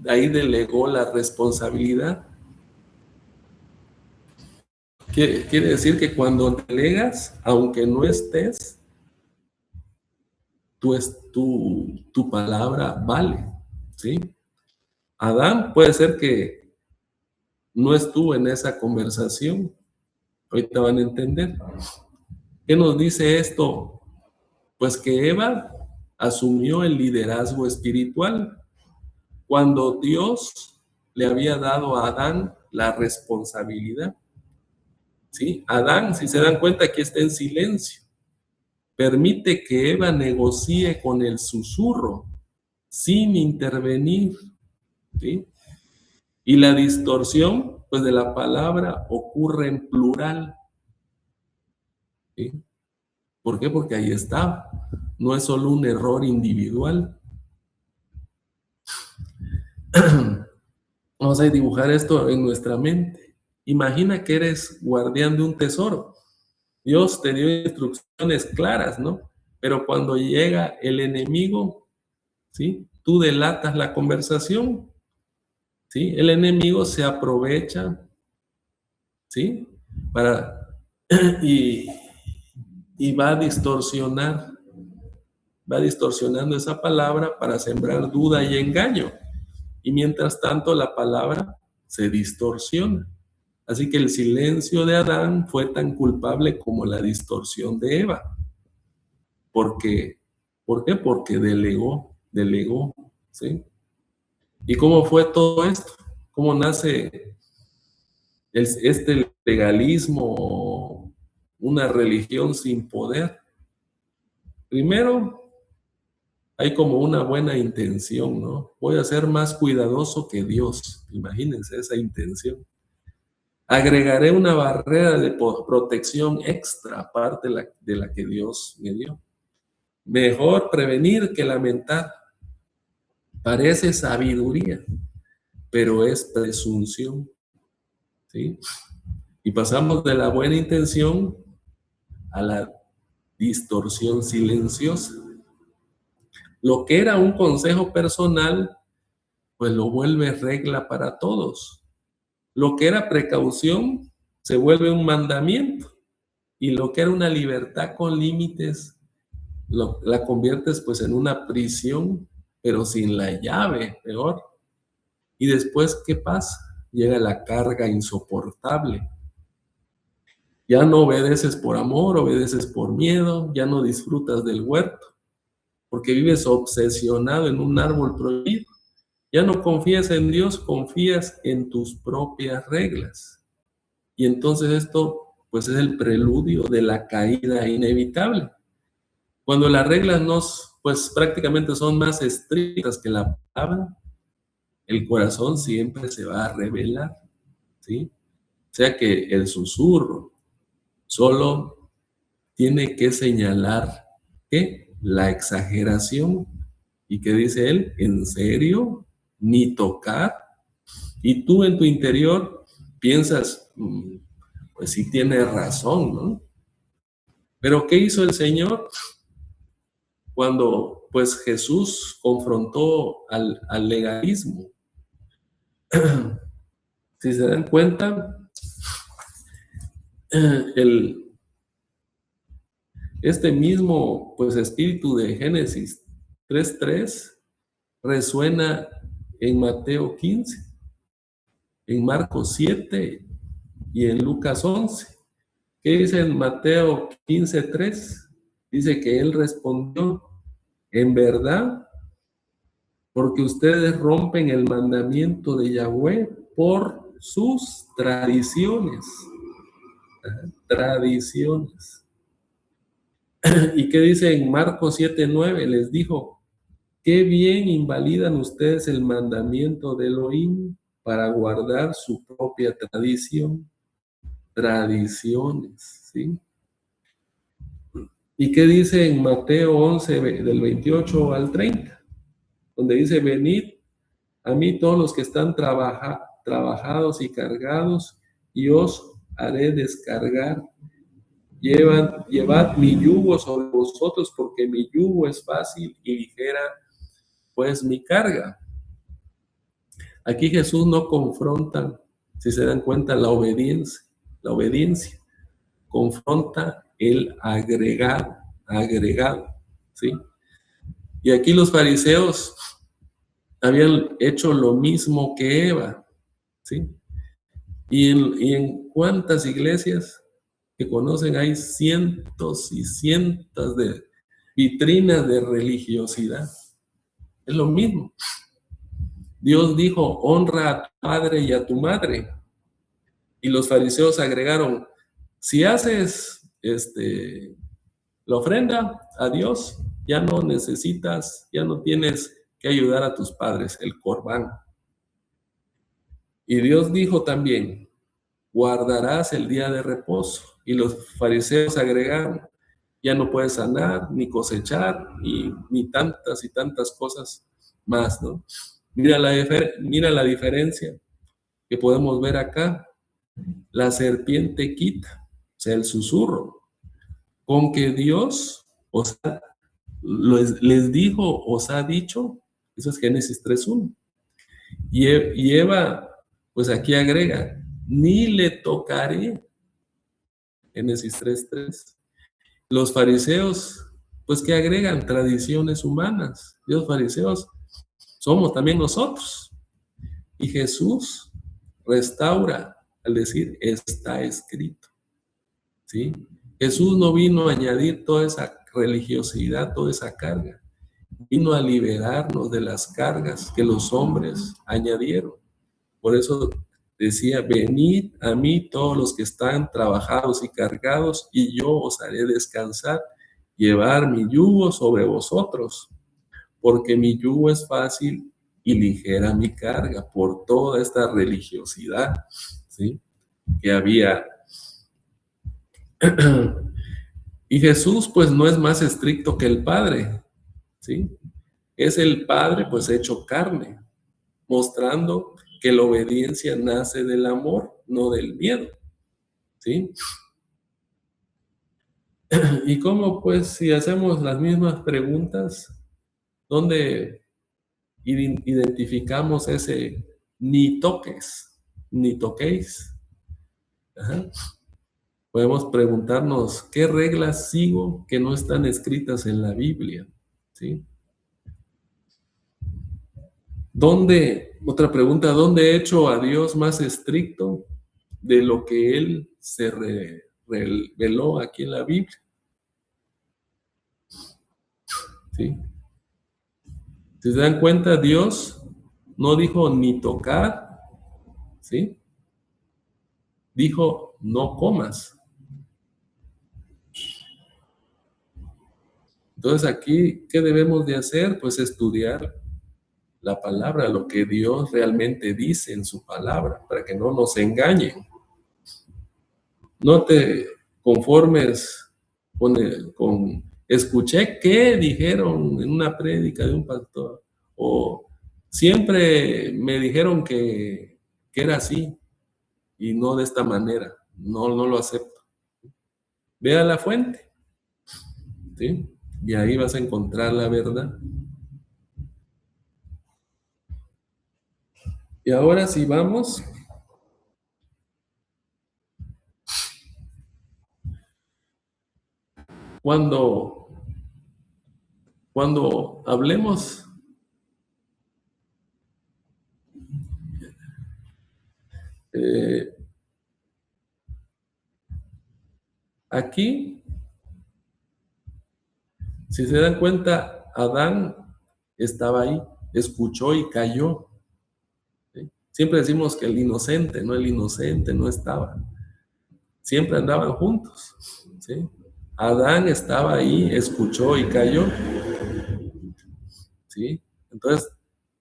ahí delegó la responsabilidad. Quiere decir que cuando delegas, aunque no estés, tu palabra vale, ¿sí? Adán puede ser que no estuvo en esa conversación. Ahorita van a entender. ¿Qué nos dice esto? Pues que Eva asumió el liderazgo espiritual cuando Dios le había dado a Adán la responsabilidad. ¿Sí? Adán, si se dan cuenta, aquí está en silencio. Permite que Eva negocie con el susurro sin intervenir, ¿sí? Y la distorsión, pues, de la palabra ocurre en plural, ¿sí? ¿Por qué? Porque ahí está. No es solo un error individual. Vamos a dibujar esto en nuestra mente. Imagina que eres guardián de un tesoro. Dios te dio instrucciones claras, ¿no? Pero cuando llega el enemigo, ¿sí? Tú delatas la conversación, ¿sí? El enemigo se aprovecha, ¿sí? Y, y va distorsionando esa palabra para sembrar duda y engaño. Y mientras tanto la palabra se distorsiona. Así que el silencio de Adán fue tan culpable como la distorsión de Eva. ¿Por qué? Porque delegó, ¿sí? ¿Y cómo fue todo esto? ¿Cómo nace este legalismo, una religión sin poder? Primero, hay como una buena intención, ¿no? Voy a ser más cuidadoso que Dios. Imagínense esa intención. Agregaré una barrera de protección extra, aparte de la que Dios me dio. Mejor prevenir que lamentar. Parece sabiduría, pero es presunción, ¿sí? Y pasamos de la buena intención a la distorsión silenciosa. Lo que era un consejo personal, pues lo vuelve regla para todos. Lo que era precaución se vuelve un mandamiento. Y lo que era una libertad con límites, la conviertes pues en una prisión pero sin la llave, peor. Y después, ¿qué pasa? Llega la carga insoportable. Ya no obedeces por amor, obedeces por miedo, ya no disfrutas del huerto, porque vives obsesionado en un árbol prohibido. Ya no confías en Dios, confías en tus propias reglas. Y entonces esto, pues, es el preludio de la caída inevitable. Cuando las reglas pues prácticamente son más estrictas que la palabra, el corazón siempre se va a rebelar, ¿sí? O sea que el susurro solo tiene que señalar que la exageración. ¿Y qué dice él? ¿En serio? ¿Ni tocar? Y tú en tu interior piensas, pues sí tiene razón, ¿no? Pero ¿qué hizo el Señor cuando pues Jesús confrontó al legalismo? Si se dan cuenta, este mismo pues espíritu de Génesis 3:3 resuena en Mateo 15, en Marcos 7 y en Lucas 11. ¿Qué dice en Mateo 15:3? Dice que él respondió, en verdad, porque ustedes rompen el mandamiento de Yahweh por sus tradiciones. Tradiciones. ¿Y qué dice en Marcos 7:9? Les dijo, qué bien invalidan ustedes el mandamiento de Elohim para guardar su propia tradición. Tradiciones, ¿sí? ¿Y qué dice en Mateo 11, del 28 al 30? Donde dice, venid a mí todos los que están trabajados y cargados, y os haré descargar. Llevad mi yugo sobre vosotros, porque mi yugo es fácil y ligera, pues mi carga. Aquí Jesús no confronta, si se dan cuenta, la obediencia. Confronta el agregado, ¿sí? Y aquí los fariseos habían hecho lo mismo que Eva, ¿sí? Y en cuántas iglesias que conocen hay cientos y cientos de vitrinas de religiosidad. Es lo mismo. Dios dijo, honra a tu padre y a tu madre. Y los fariseos agregaron, si haces la ofrenda a Dios, ya no necesitas, ya no tienes que ayudar a tus padres, el corbán. Y Dios dijo también, guardarás el día de reposo. Y los fariseos agregaron, ya no puedes sanar, ni cosechar, ni tantas y tantas cosas más, ¿no? Mira la diferencia que podemos ver acá. La serpiente quita, o sea, el susurro, con que Dios les dijo, os ha dicho, eso es Génesis 3:1. Y Eva, pues aquí agrega, ni le tocaré, Génesis 3:3. Los fariseos, pues que agregan tradiciones humanas. Los fariseos somos también nosotros. Y Jesús restaura al decir, está escrito. ¿Sí? Jesús no vino a añadir toda esa religiosidad, toda esa carga. Vino a liberarnos de las cargas que los hombres añadieron. Por eso decía, venid a mí todos los que están trabajados y cargados, y yo os haré descansar, llevar mi yugo sobre vosotros, porque mi yugo es fácil y ligera mi carga, por toda esta religiosidad, ¿sí? Que había. Y Jesús pues no es más estricto que el Padre, ¿sí? Es el Padre pues hecho carne, mostrando que la obediencia nace del amor, no del miedo, ¿sí? Y cómo pues si hacemos las mismas preguntas, ¿dónde identificamos ese ni toques, ni toquéis? Ajá. Podemos preguntarnos, ¿qué reglas sigo que no están escritas en la Biblia? ¿Sí? Otra pregunta, ¿dónde he hecho a Dios más estricto de lo que Él se reveló aquí en la Biblia? ¿Sí? Si se dan cuenta, Dios no dijo ni tocar, ¿sí? Dijo no comas. Entonces aquí, ¿qué debemos de hacer? Pues estudiar la palabra, lo que Dios realmente dice en su palabra, para que no nos engañen. No te conformes con escuché que dijeron en una prédica de un pastor, o siempre me dijeron que era así y no de esta manera. No lo acepto. Ve a la fuente, ¿sí? Y ahí vas a encontrar la verdad. Y ahora sí vamos. Cuando hablemos aquí, si se dan cuenta, Adán estaba ahí, escuchó y cayó. ¿Sí? Siempre decimos que el inocente no estaba. Siempre andaban juntos. ¿Sí? Adán estaba ahí, escuchó y cayó. ¿Sí? Entonces,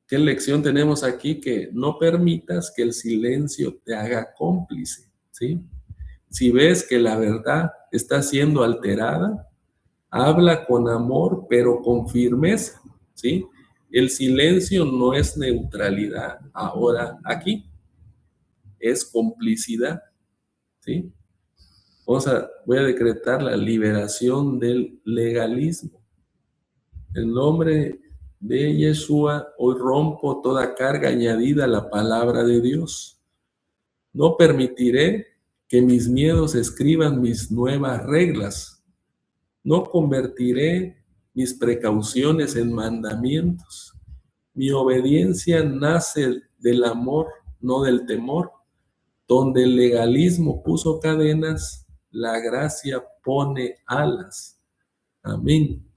¿qué lección tenemos aquí? Que no permitas que el silencio te haga cómplice. ¿Sí? Si ves que la verdad está siendo alterada, habla con amor, pero con firmeza, ¿sí? El silencio no es neutralidad ahora aquí, es complicidad, ¿sí? Voy a decretar la liberación del legalismo. En nombre de Yeshua, hoy rompo toda carga añadida a la palabra de Dios. No permitiré que mis miedos escriban mis nuevas reglas. No convertiré mis precauciones en mandamientos. Mi obediencia nace del amor, no del temor. Donde el legalismo puso cadenas, la gracia pone alas. Amén.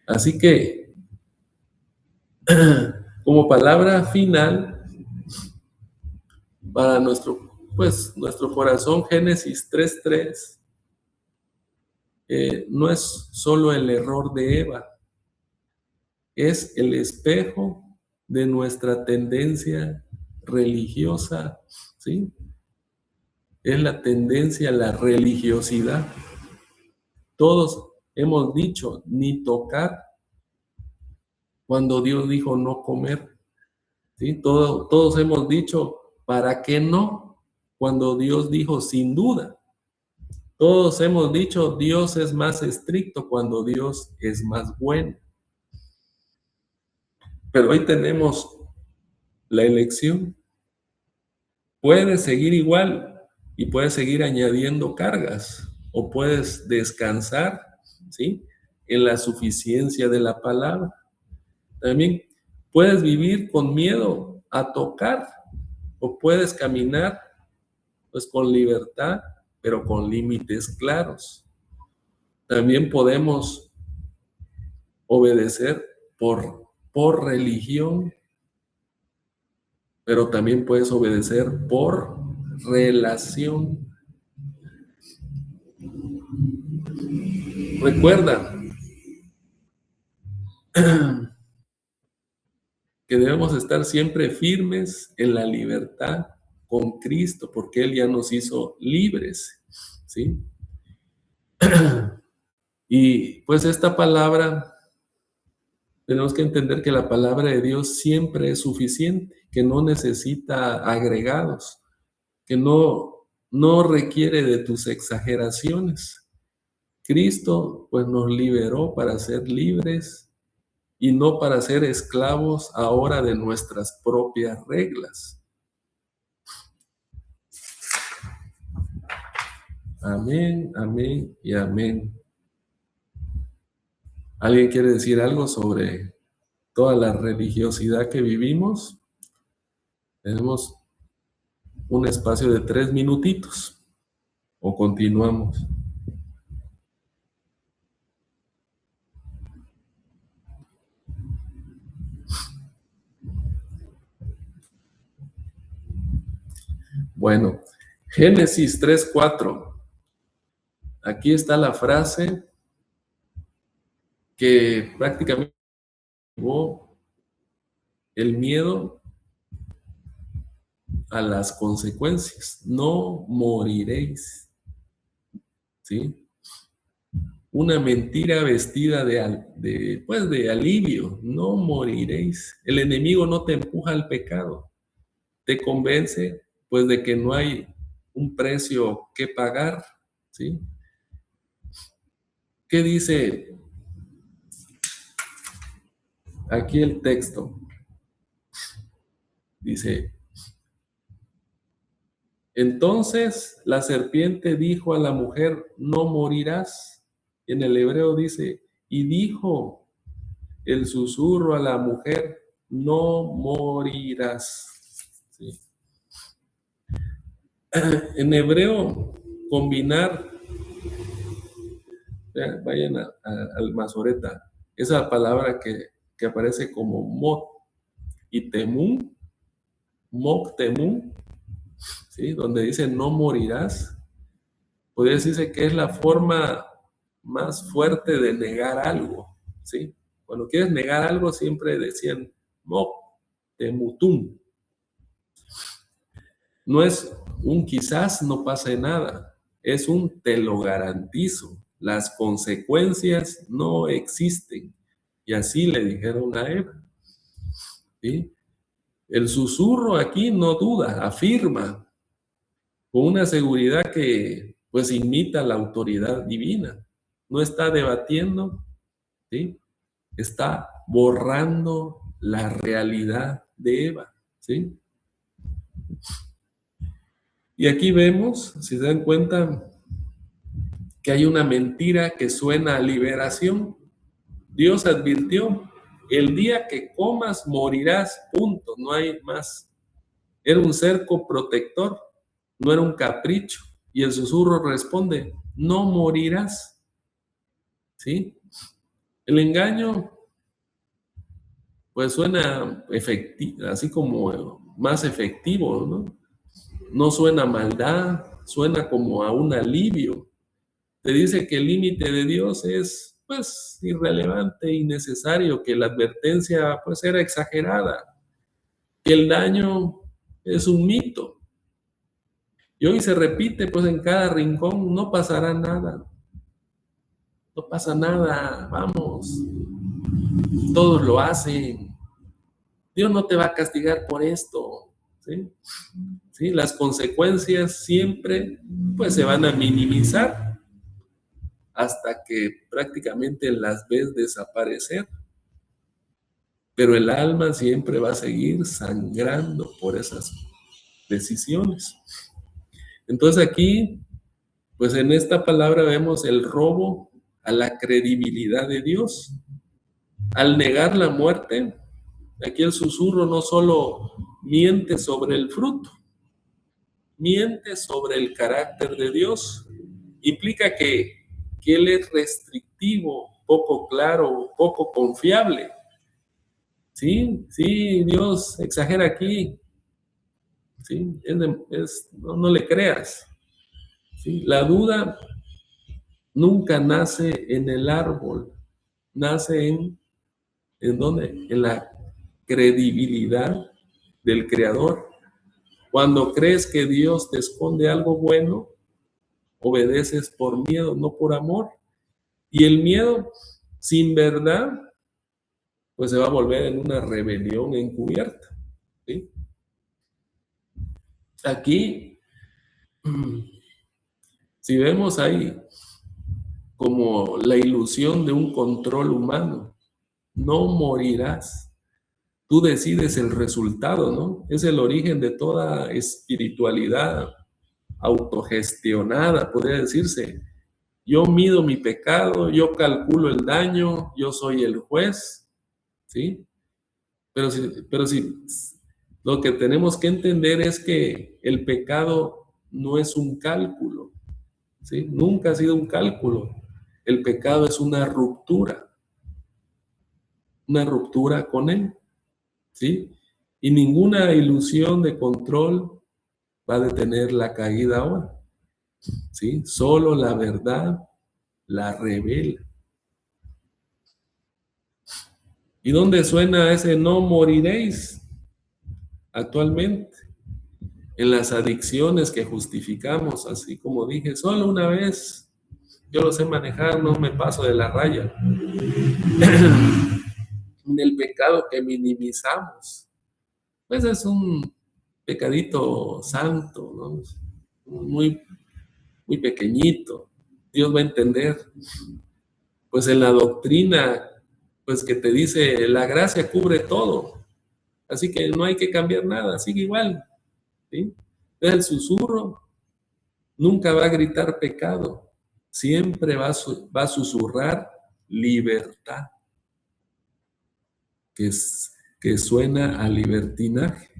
Así que, como palabra final, para nuestro corazón, Génesis 3:3, no es solo el error de Eva, es el espejo de nuestra tendencia religiosa, ¿sí? Es la tendencia a la religiosidad. Todos hemos dicho ni tocar cuando Dios dijo no comer, ¿sí? Todos hemos dicho ¿para qué no? Cuando Dios dijo sin duda. Todos hemos dicho Dios es más estricto cuando Dios es más bueno. Pero hoy tenemos la elección. Puedes seguir igual y puedes seguir añadiendo cargas o puedes descansar, ¿sí? En la suficiencia de la palabra. También puedes vivir con miedo a tocar o puedes caminar pues con libertad, pero con límites claros. También podemos obedecer por religión, pero también puedes obedecer por relación. Recuerda que debemos estar siempre firmes en la libertad con Cristo, porque Él ya nos hizo libres, ¿sí? Y pues esta palabra, tenemos que entender que la palabra de Dios siempre es suficiente, que no necesita agregados, que no requiere de tus exageraciones. Cristo pues nos liberó para ser libres y no para ser esclavos ahora de nuestras propias reglas. Amén, amén y amén. ¿Alguien quiere decir algo sobre toda la religiosidad que vivimos, tenemos un espacio de 3 minutitos. ¿O continuamos? Bueno, Génesis 3:4. Aquí está la frase que prácticamente llevó el miedo a las consecuencias. No moriréis. ¿Sí? Una mentira vestida de alivio. No moriréis. El enemigo no te empuja al pecado. Te convence, pues, de que no hay un precio que pagar. ¿Sí? ¿Qué dice aquí el texto? Dice: entonces la serpiente dijo a la mujer, no morirás. En el hebreo dice, y dijo el susurro a la mujer, no morirás. ¿Sí? En hebreo, combinar, vayan al Masoreta, esa palabra que aparece como mot y temún, mok temún, ¿sí? Donde dice no morirás, podría decirse que es la forma más fuerte de negar algo, ¿sí? Cuando quieres negar algo siempre decían mok temutum. No es un quizás no pase nada, es un te lo garantizo. Las consecuencias no existen. Y así le dijeron a Eva. ¿Sí? El susurro aquí no duda, afirma con una seguridad que pues imita la autoridad divina. No está debatiendo, ¿sí? Está borrando la realidad de Eva, ¿sí? Y aquí vemos, si se dan cuenta, que hay una mentira que suena a liberación. Dios advirtió, el día que comas morirás, punto, no hay más. Era un cerco protector, no era un capricho. Y el susurro responde, no morirás. ¿Sí? El engaño, pues suena efectivo, así como más efectivo, ¿no? No suena a maldad, suena como a un alivio. Te dice que el límite de Dios es, pues, irrelevante, innecesario, que la advertencia, pues, era exagerada, que el daño es un mito. Y hoy se repite, pues, en cada rincón, no pasará nada. No pasa nada, vamos. Todos lo hacen. Dios no te va a castigar por esto, ¿sí? ¿Sí? Las consecuencias siempre, pues, se van a minimizar hasta que prácticamente las ves desaparecer. Pero el alma siempre va a seguir sangrando por esas decisiones. Entonces aquí, pues en esta palabra vemos el robo a la credibilidad de Dios. Al negar la muerte, aquí el susurro no solo miente sobre el fruto, miente sobre el carácter de Dios. Implica que Él es restrictivo, poco claro, poco confiable. Sí, Dios exagera aquí. ¿Sí? No le creas. ¿Sí? La duda nunca nace en el árbol, nace ¿en dónde? En la credibilidad del Creador. Cuando crees que Dios te esconde algo bueno, obedeces por miedo, no por amor. Y el miedo, sin verdad, pues se va a volver en una rebelión encubierta. ¿Sí? Aquí, si vemos ahí como la ilusión de un control humano, no morirás. Tú decides el resultado, ¿no? Es el origen de toda espiritualidad autogestionada, podría decirse. Yo mido mi pecado, yo calculo el daño, yo soy el juez, ¿sí? Pero si lo que tenemos que entender es que el pecado no es un cálculo, ¿sí? Nunca ha sido un cálculo. El pecado es una ruptura con él, ¿sí? Y ninguna ilusión de control va a detener la caída ahora, ¿sí? Solo la verdad la revela. ¿Y dónde suena ese no moriréis actualmente? En las adicciones que justificamos, así como dije, solo una vez yo lo sé manejar, no me paso de la raya. En el pecado que minimizamos, pues es un pecadito santo, ¿no? Muy, muy pequeñito. Dios va a entender. Pues en la doctrina, pues que te dice, la gracia cubre todo, así que no hay que cambiar nada, sigue igual, ¿sí? El susurro nunca va a gritar pecado, siempre va a susurrar libertad, que suena a libertinaje.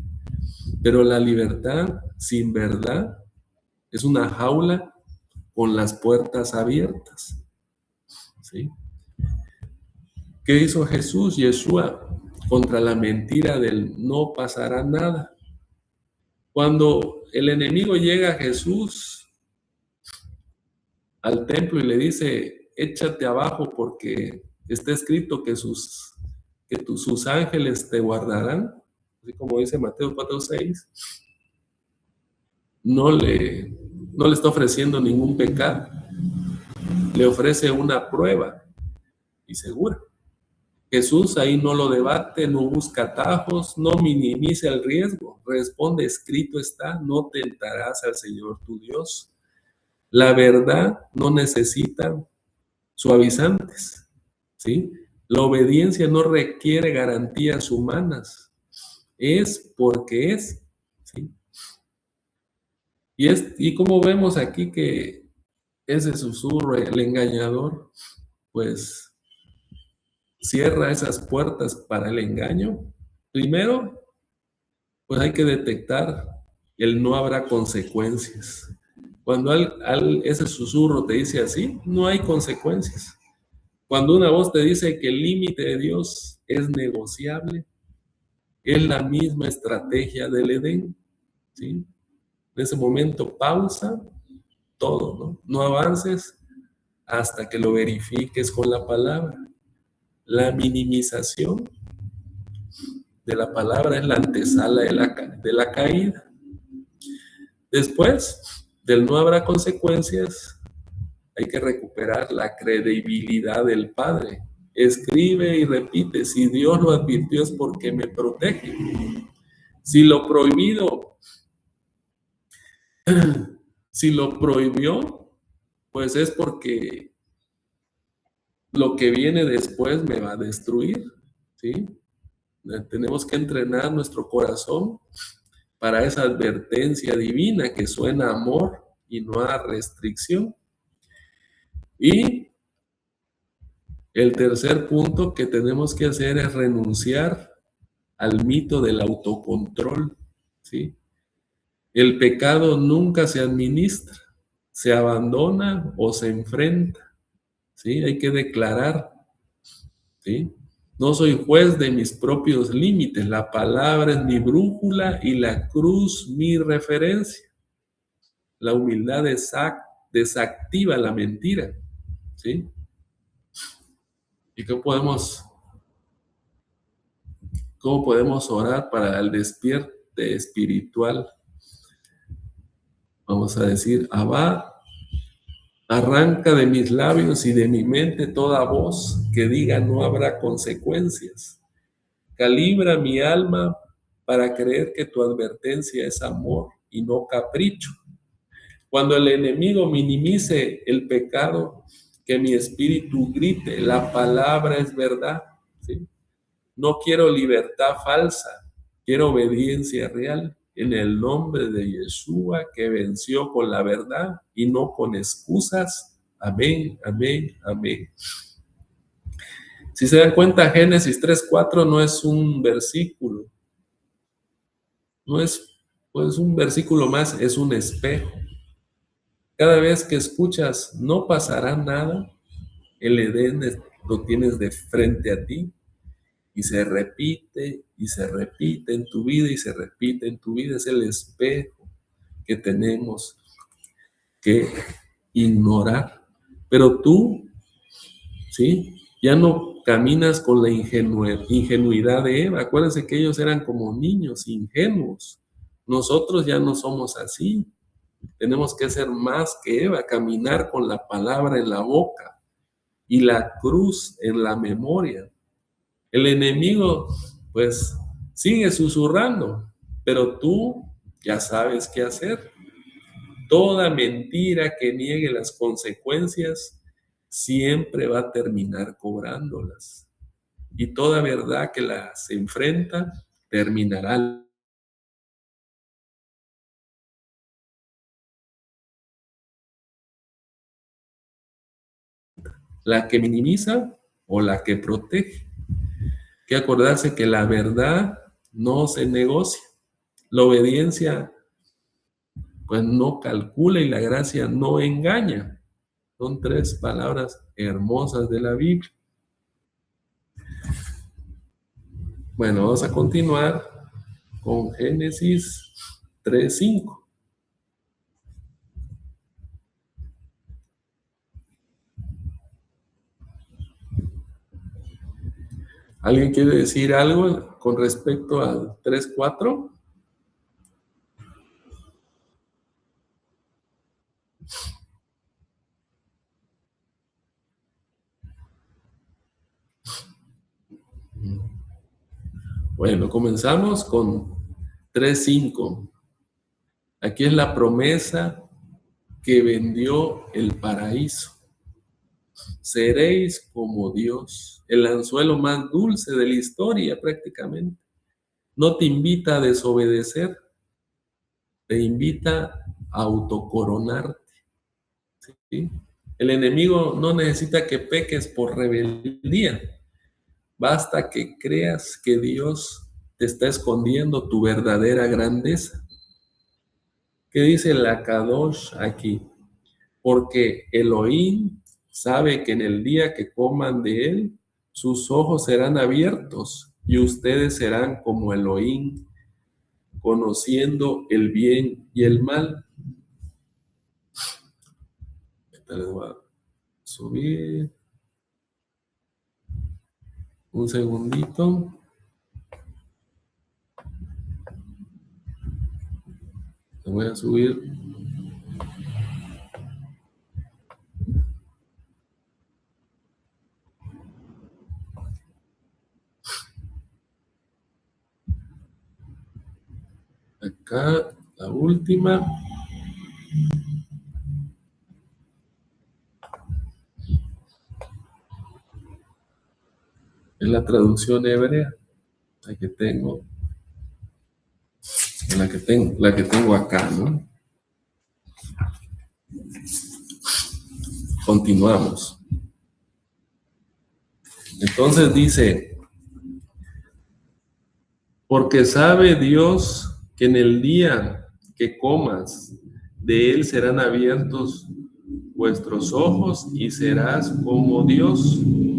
Pero la libertad sin verdad es una jaula con las puertas abiertas, ¿sí? ¿Qué hizo Jesús, Yeshua, contra la mentira del no pasará nada? Cuando el enemigo llega a Jesús al templo y le dice, échate abajo porque está escrito que sus ángeles te guardarán, así como dice Mateo 4:6, no le está ofreciendo ningún pecado, le ofrece una prueba y segura. Jesús ahí no lo debate, no busca atajos, no minimiza el riesgo, responde, escrito está, no tentarás al Señor tu Dios. La verdad no necesita suavizantes, ¿sí? La obediencia no requiere garantías humanas, es porque es, ¿sí? Y como vemos aquí que ese susurro, el engañador, pues cierra esas puertas para el engaño. Primero, pues hay que detectar el no habrá consecuencias. Cuando ese susurro te dice así, no hay consecuencias. Cuando una voz te dice que el límite de Dios es negociable, es la misma estrategia del Edén, ¿sí? En ese momento pausa todo, ¿no? No avances hasta que lo verifiques con la palabra. La minimización de la palabra es la antesala de la caída. Después del no habrá consecuencias, hay que recuperar la credibilidad del Padre. Escribe y repite, si Dios lo advirtió es porque me protege. Si lo prohibido, si lo prohibió, pues es porque lo que viene después me va a destruir, ¿sí? Tenemos que entrenar nuestro corazón para esa advertencia divina que suena a amor y no a restricción. Y el tercer punto que tenemos que hacer es renunciar al mito del autocontrol, ¿sí? El pecado nunca se administra, se abandona o se enfrenta, ¿sí? Hay que declarar, ¿sí? No soy juez de mis propios límites, la palabra es mi brújula y la cruz mi referencia. La humildad desactiva la mentira, ¿sí? ¿Y cómo podemos orar para el despierte espiritual? Vamos a decir, Abba, arranca de mis labios y de mi mente toda voz que diga no habrá consecuencias. Calibra mi alma para creer que tu advertencia es amor y no capricho. Cuando el enemigo minimice el pecado, que mi espíritu grite, la palabra es verdad, ¿sí? No quiero libertad falsa, quiero obediencia real en el nombre de Yeshua que venció con la verdad y no con excusas. Amén, amén, amén. Si se dan cuenta, Génesis 3:4 no es un versículo, no es pues un versículo más, es un espejo. Cada vez que escuchas no pasará nada, el Edén lo tienes de frente a ti y se repite en tu vida y se repite en tu vida. Es el espejo que tenemos que ignorar. Pero tú, ¿sí? Ya no caminas con la ingenuidad de Eva. Acuérdense que ellos eran como niños ingenuos. Nosotros ya no somos así. Tenemos que ser más que Eva, caminar con la palabra en la boca y la cruz en la memoria. El enemigo, pues, sigue susurrando, pero tú ya sabes qué hacer. Toda mentira que niegue las consecuencias siempre va a terminar cobrándolas. Y toda verdad que las enfrenta terminará. La que minimiza o la que protege. Hay que acordarse que la verdad no se negocia. La obediencia, pues, no calcula y la gracia no engaña. Son tres palabras hermosas de la Biblia. Bueno, vamos a continuar con Génesis 3:5. ¿Alguien quiere decir algo con respecto al 3:4? Bueno, comenzamos con 3:5. Aquí es la promesa que vendió el paraíso. Seréis como Dios, el anzuelo más dulce de la historia prácticamente. No te invita a desobedecer, te invita a autocoronarte. ¿Sí? El enemigo no necesita que peques por rebeldía. Basta que creas que Dios te está escondiendo tu verdadera grandeza. ¿Qué dice la Kadosh aquí? Porque Elohim sabe que en el día que coman de él, sus ojos serán abiertos y ustedes serán como Elohim, conociendo el bien y el mal. Les voy a subir un segundito. Le voy a subir. Acá, la última. Es la traducción hebrea. La que tengo. La que tengo acá, ¿no? Continuamos. Entonces dice, porque sabe Dios que en el día que comas de él serán abiertos vuestros ojos y serás como Dios,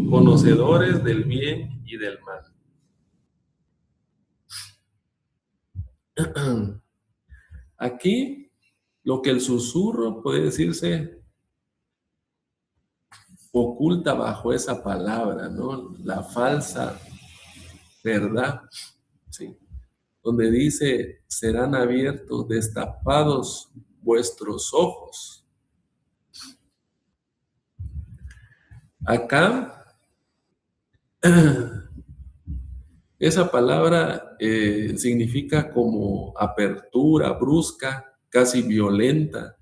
conocedores del bien y del mal. Aquí, lo que el susurro puede decirse oculta bajo esa palabra, ¿no? La falsa verdad, ¿sí? Donde dice, serán abiertos, destapados vuestros ojos. Acá, esa palabra significa como apertura brusca, casi violenta,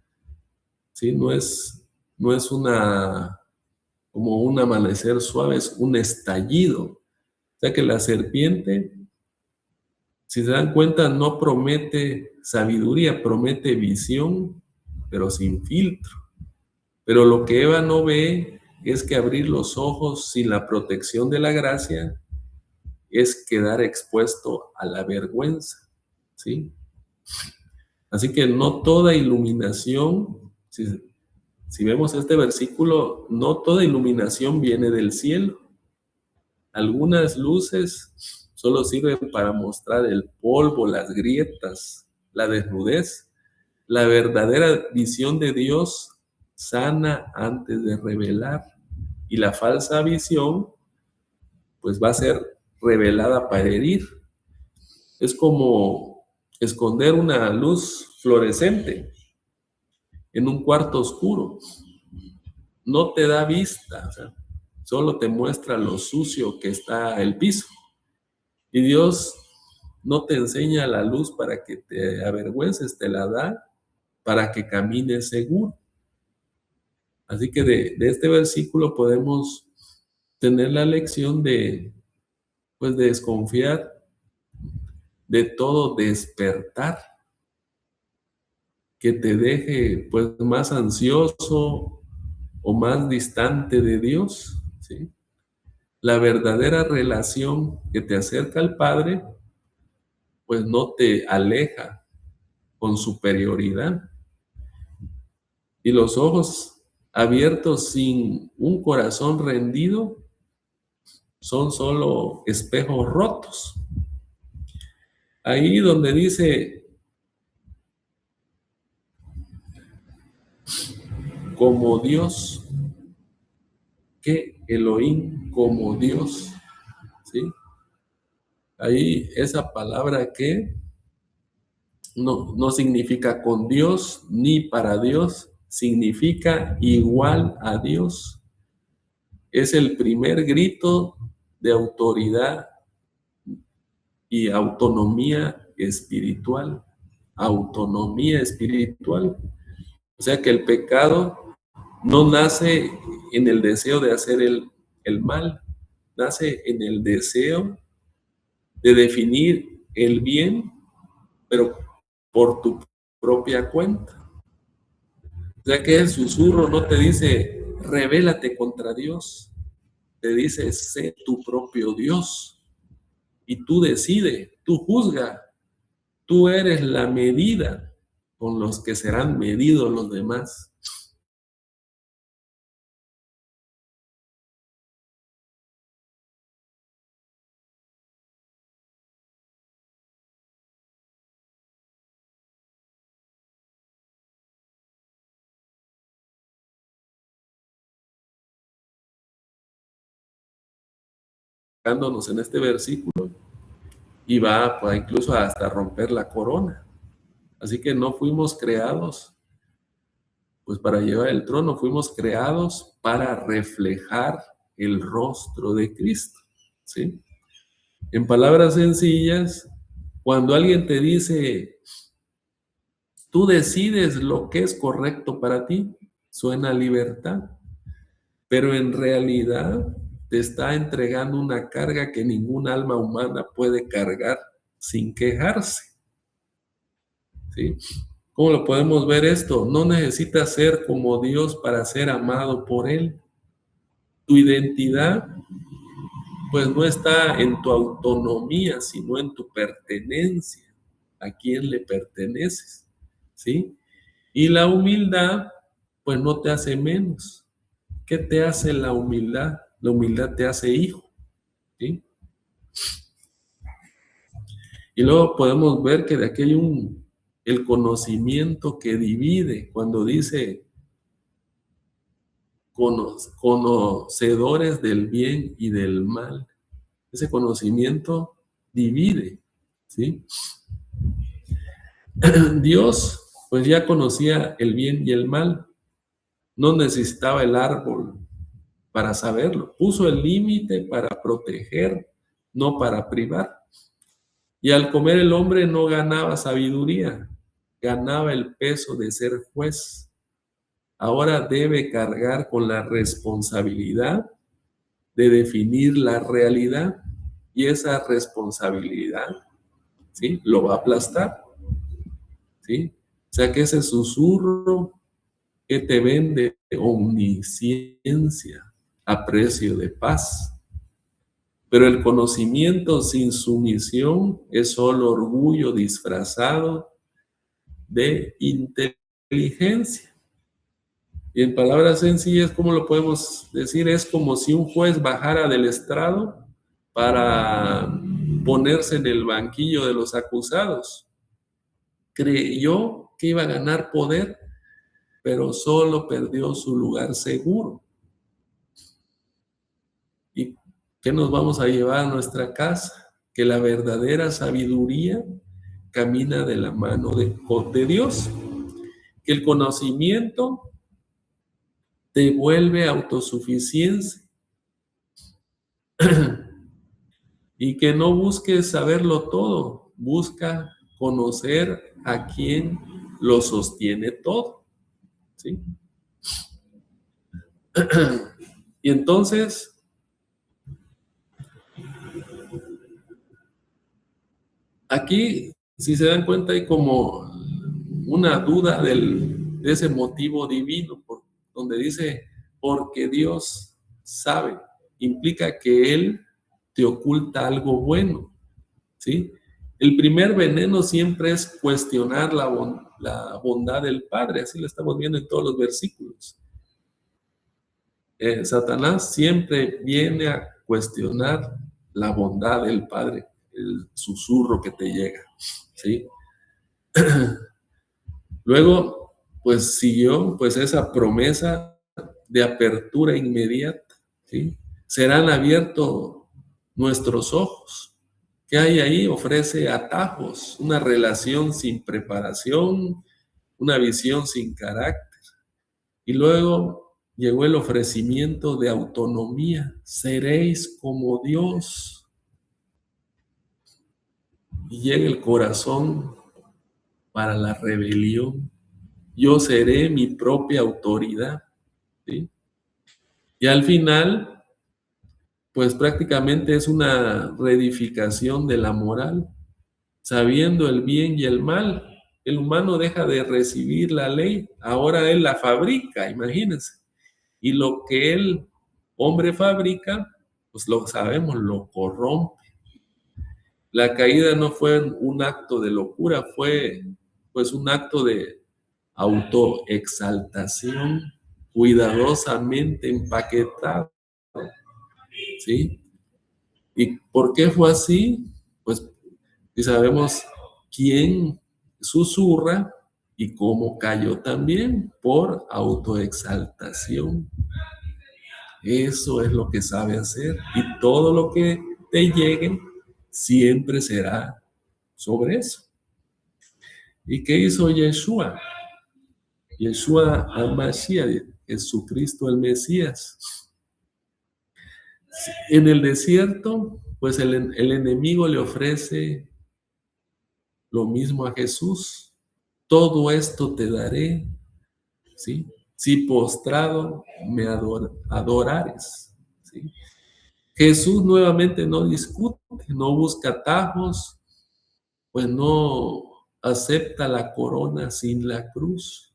¿sí? No es como un amanecer suave, es un estallido. O sea que la serpiente, si se dan cuenta, no promete sabiduría, promete visión, pero sin filtro. Pero lo que Eva no ve es que abrir los ojos sin la protección de la gracia es quedar expuesto a la vergüenza, ¿sí? Así que no toda iluminación, si vemos este versículo, no toda iluminación viene del cielo. Algunas luces solo sirven para mostrar el polvo, las grietas, la desnudez. La verdadera visión de Dios sana antes de revelar, y la falsa visión pues va a ser revelada para herir. Es como esconder una luz fluorescente en un cuarto oscuro. No te da vista, o sea, solo te muestra lo sucio que está el piso. Y Dios no te enseña la luz para que te avergüences, te la da para que camines seguro. Así que de este versículo podemos tener la lección de, pues, de desconfiar de todo despertar que te deje pues más ansioso o más distante de Dios, ¿sí? La verdadera relación que te acerca al Padre pues no te aleja con superioridad. Y los ojos abiertos sin un corazón rendido son solo espejos rotos. Ahí donde dice, como Dios, que Elohim como Dios, ¿sí? Ahí esa palabra que no significa con Dios ni para Dios, significa igual a Dios. Es el primer grito de autoridad y autonomía espiritual. Autonomía espiritual. O sea que el pecado no nace en el deseo de hacer el mal, nace en el deseo de definir el bien, pero por tu propia cuenta. O sea que el susurro no te dice, rebélate contra Dios, te dice, sé tu propio Dios. Y tú decides, tú juzga, tú eres la medida con los que serán medidos los demás. Dándonos en este versículo y va pues, incluso hasta romper la corona. Así que no fuimos creados pues para llevar el trono, fuimos creados para reflejar el rostro de Cristo, ¿sí? En palabras sencillas, cuando alguien te dice, tú decides lo que es correcto para ti, suena a libertad, pero en realidad te está entregando una carga que ningún alma humana puede cargar sin quejarse, ¿sí? ¿Cómo lo podemos ver esto? No necesitas ser como Dios para ser amado por Él. Tu identidad, pues no está en tu autonomía, sino en tu pertenencia. ¿A quién le perteneces? ¿Sí? Y la humildad, pues no te hace menos. ¿Qué te hace la humildad? La humildad te hace hijo, ¿sí? Y luego podemos ver que de aquí hay el conocimiento que divide, cuando dice conocedores del bien y del mal. Ese conocimiento divide, ¿sí? Dios, pues ya conocía el bien y el mal. No necesitaba el árbol para saberlo. Puso el límite para proteger, no para privar. Y al comer el hombre no ganaba sabiduría, ganaba el peso de ser juez. Ahora debe cargar con la responsabilidad de definir la realidad, y esa responsabilidad, ¿sí?, lo va a aplastar, ¿sí? O sea que ese susurro que te vende omnisciencia, a precio de paz. Pero el conocimiento sin sumisión es solo orgullo disfrazado de inteligencia. Y en palabras sencillas, ¿cómo lo podemos decir? Es como si un juez bajara del estrado para ponerse en el banquillo de los acusados. Creyó que iba a ganar poder, pero solo perdió su lugar seguro. ¿Y qué nos vamos a llevar a nuestra casa? Que la verdadera sabiduría camina de la mano de Dios. Que el conocimiento te vuelve autosuficiencia. Y que no busques saberlo todo, busca conocer a quien lo sostiene todo, ¿sí? Y entonces, aquí, si se dan cuenta, hay como una duda de ese motivo divino, donde dice, porque Dios sabe, implica que Él te oculta algo bueno, ¿sí? El primer veneno siempre es cuestionar la bondad del Padre, así lo estamos viendo en todos los versículos. Satanás siempre viene a cuestionar la bondad del Padre, el susurro que te llega, ¿sí? Luego, pues siguió pues esa promesa de apertura inmediata, ¿sí? Serán abiertos nuestros ojos. ¿Qué hay ahí? Ofrece atajos, una relación sin preparación, una visión sin carácter. Y luego llegó el ofrecimiento de autonomía. Seréis como Dios. Y llega el corazón para la rebelión. Yo seré mi propia autoridad, ¿sí? Y al final, pues prácticamente es una reedificación de la moral. Sabiendo el bien y el mal, el humano deja de recibir la ley, ahora él la fabrica, imagínense. Y lo que el hombre fabrica, pues lo sabemos, lo corrompe. La caída no fue un acto de locura, fue pues un acto de autoexaltación cuidadosamente empaquetado, ¿sí? ¿Y por qué fue así? Pues y sabemos quién susurra y cómo cayó también por autoexaltación. Eso es lo que sabe hacer y todo lo que te llegue siempre será sobre eso. ¿Y qué hizo Yeshua? Yeshua HaMashiach, Jesucristo el Mesías. En el desierto, pues el enemigo le ofrece lo mismo a Jesús. Todo esto te daré, ¿sí? Si postrado me adorares, ¿sí? Jesús nuevamente no discute, no busca atajos, pues no acepta la corona sin la cruz.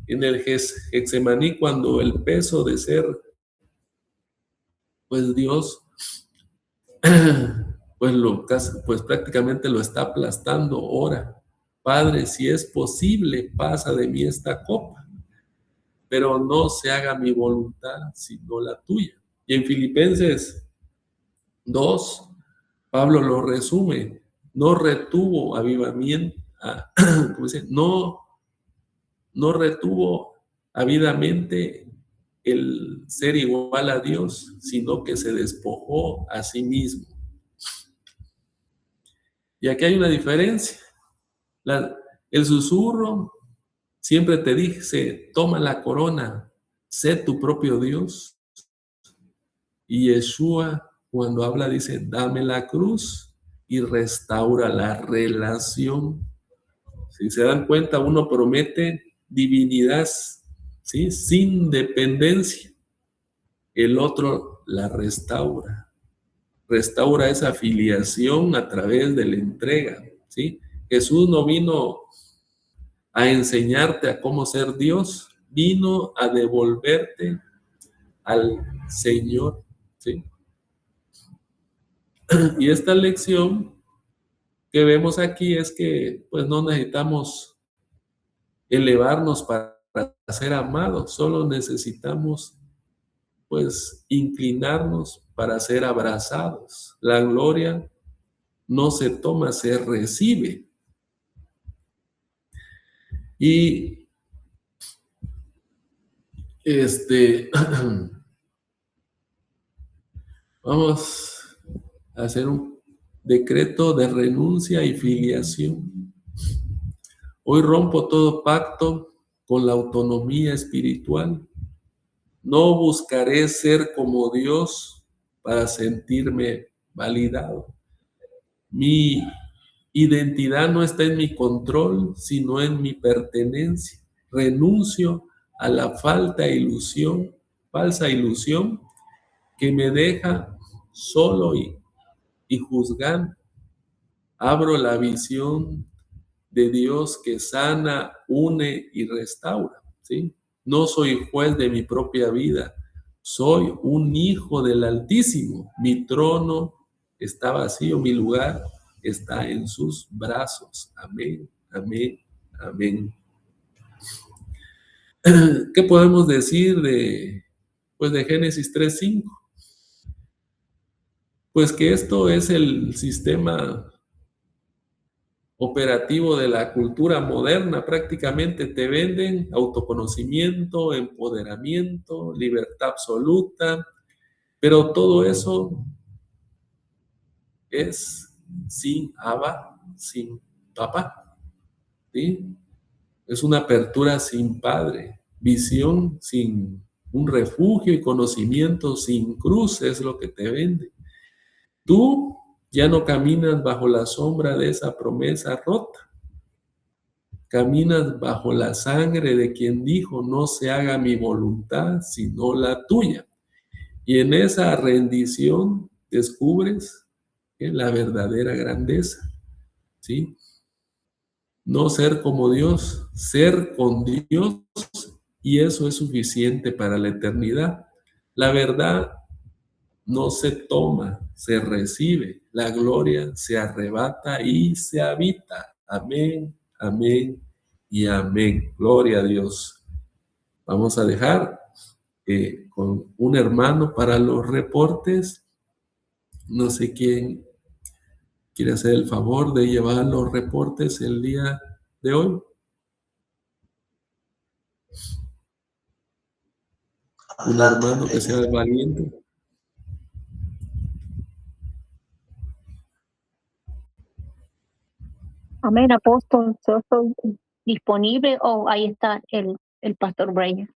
En el Getsemaní, cuando el peso de ser, pues Dios, pues prácticamente lo está aplastando, ora, Padre, si es posible, pasa de mí esta copa, pero no se haga mi voluntad, sino la tuya. Y en Filipenses 2, Pablo lo resume, no retuvo avivamiento, ¿cómo dice? No retuvo avidamente el ser igual a Dios, sino que se despojó a sí mismo. Y aquí hay una diferencia. El susurro siempre te dice, toma la corona, sé tu propio Dios. Y Yeshua, cuando habla, dice, dame la cruz y restaura la relación. Si se dan cuenta, uno promete divinidad, ¿sí? Sin dependencia. El otro la restaura. Restaura esa filiación a través de la entrega, ¿sí? Jesús no vino a enseñarte a cómo ser Dios, vino a devolverte al Señor, ¿sí? Y esta lección que vemos aquí es que pues no necesitamos elevarnos para ser amados, solo necesitamos pues inclinarnos para ser abrazados. La gloria no se toma, se recibe. Y vamos a hacer un decreto de renuncia y filiación. Hoy rompo todo pacto con la autonomía espiritual. No buscaré ser como Dios para sentirme validado. Mi identidad no está en mi control, sino en mi pertenencia. Renuncio a la falsa ilusión que me deja solo y juzgando. Abro la visión de Dios que sana, une y restaura, ¿sí? No soy juez de mi propia vida, soy un hijo del Altísimo. Mi trono está vacío, mi lugar está en sus brazos. Amén, amén, amén. ¿Qué podemos decir de Génesis 3:5? Pues que esto es el sistema operativo de la cultura moderna. Prácticamente te venden autoconocimiento, empoderamiento, libertad absoluta, pero todo eso es sin Abba, sin papá, ¿sí? Es una apertura sin padre, visión sin un refugio y conocimiento sin cruz, es lo que te vende. Tú ya no caminas bajo la sombra de esa promesa rota. Caminas bajo la sangre de quien dijo, no se haga mi voluntad, sino la tuya. Y en esa rendición descubres la verdadera grandeza, ¿sí? No ser como Dios, ser con Dios, y eso es suficiente para la eternidad. La verdad no se toma, se recibe. La gloria se arrebata y se habita. Amén, amén y amén. Gloria a Dios. Vamos a dejar con un hermano para los reportes. No sé quién quiere hacer el favor de llevar los reportes el día de hoy. Un hermano que sea valiente. Amén, apóstol. Yo estoy disponible o ahí está el pastor Breyer.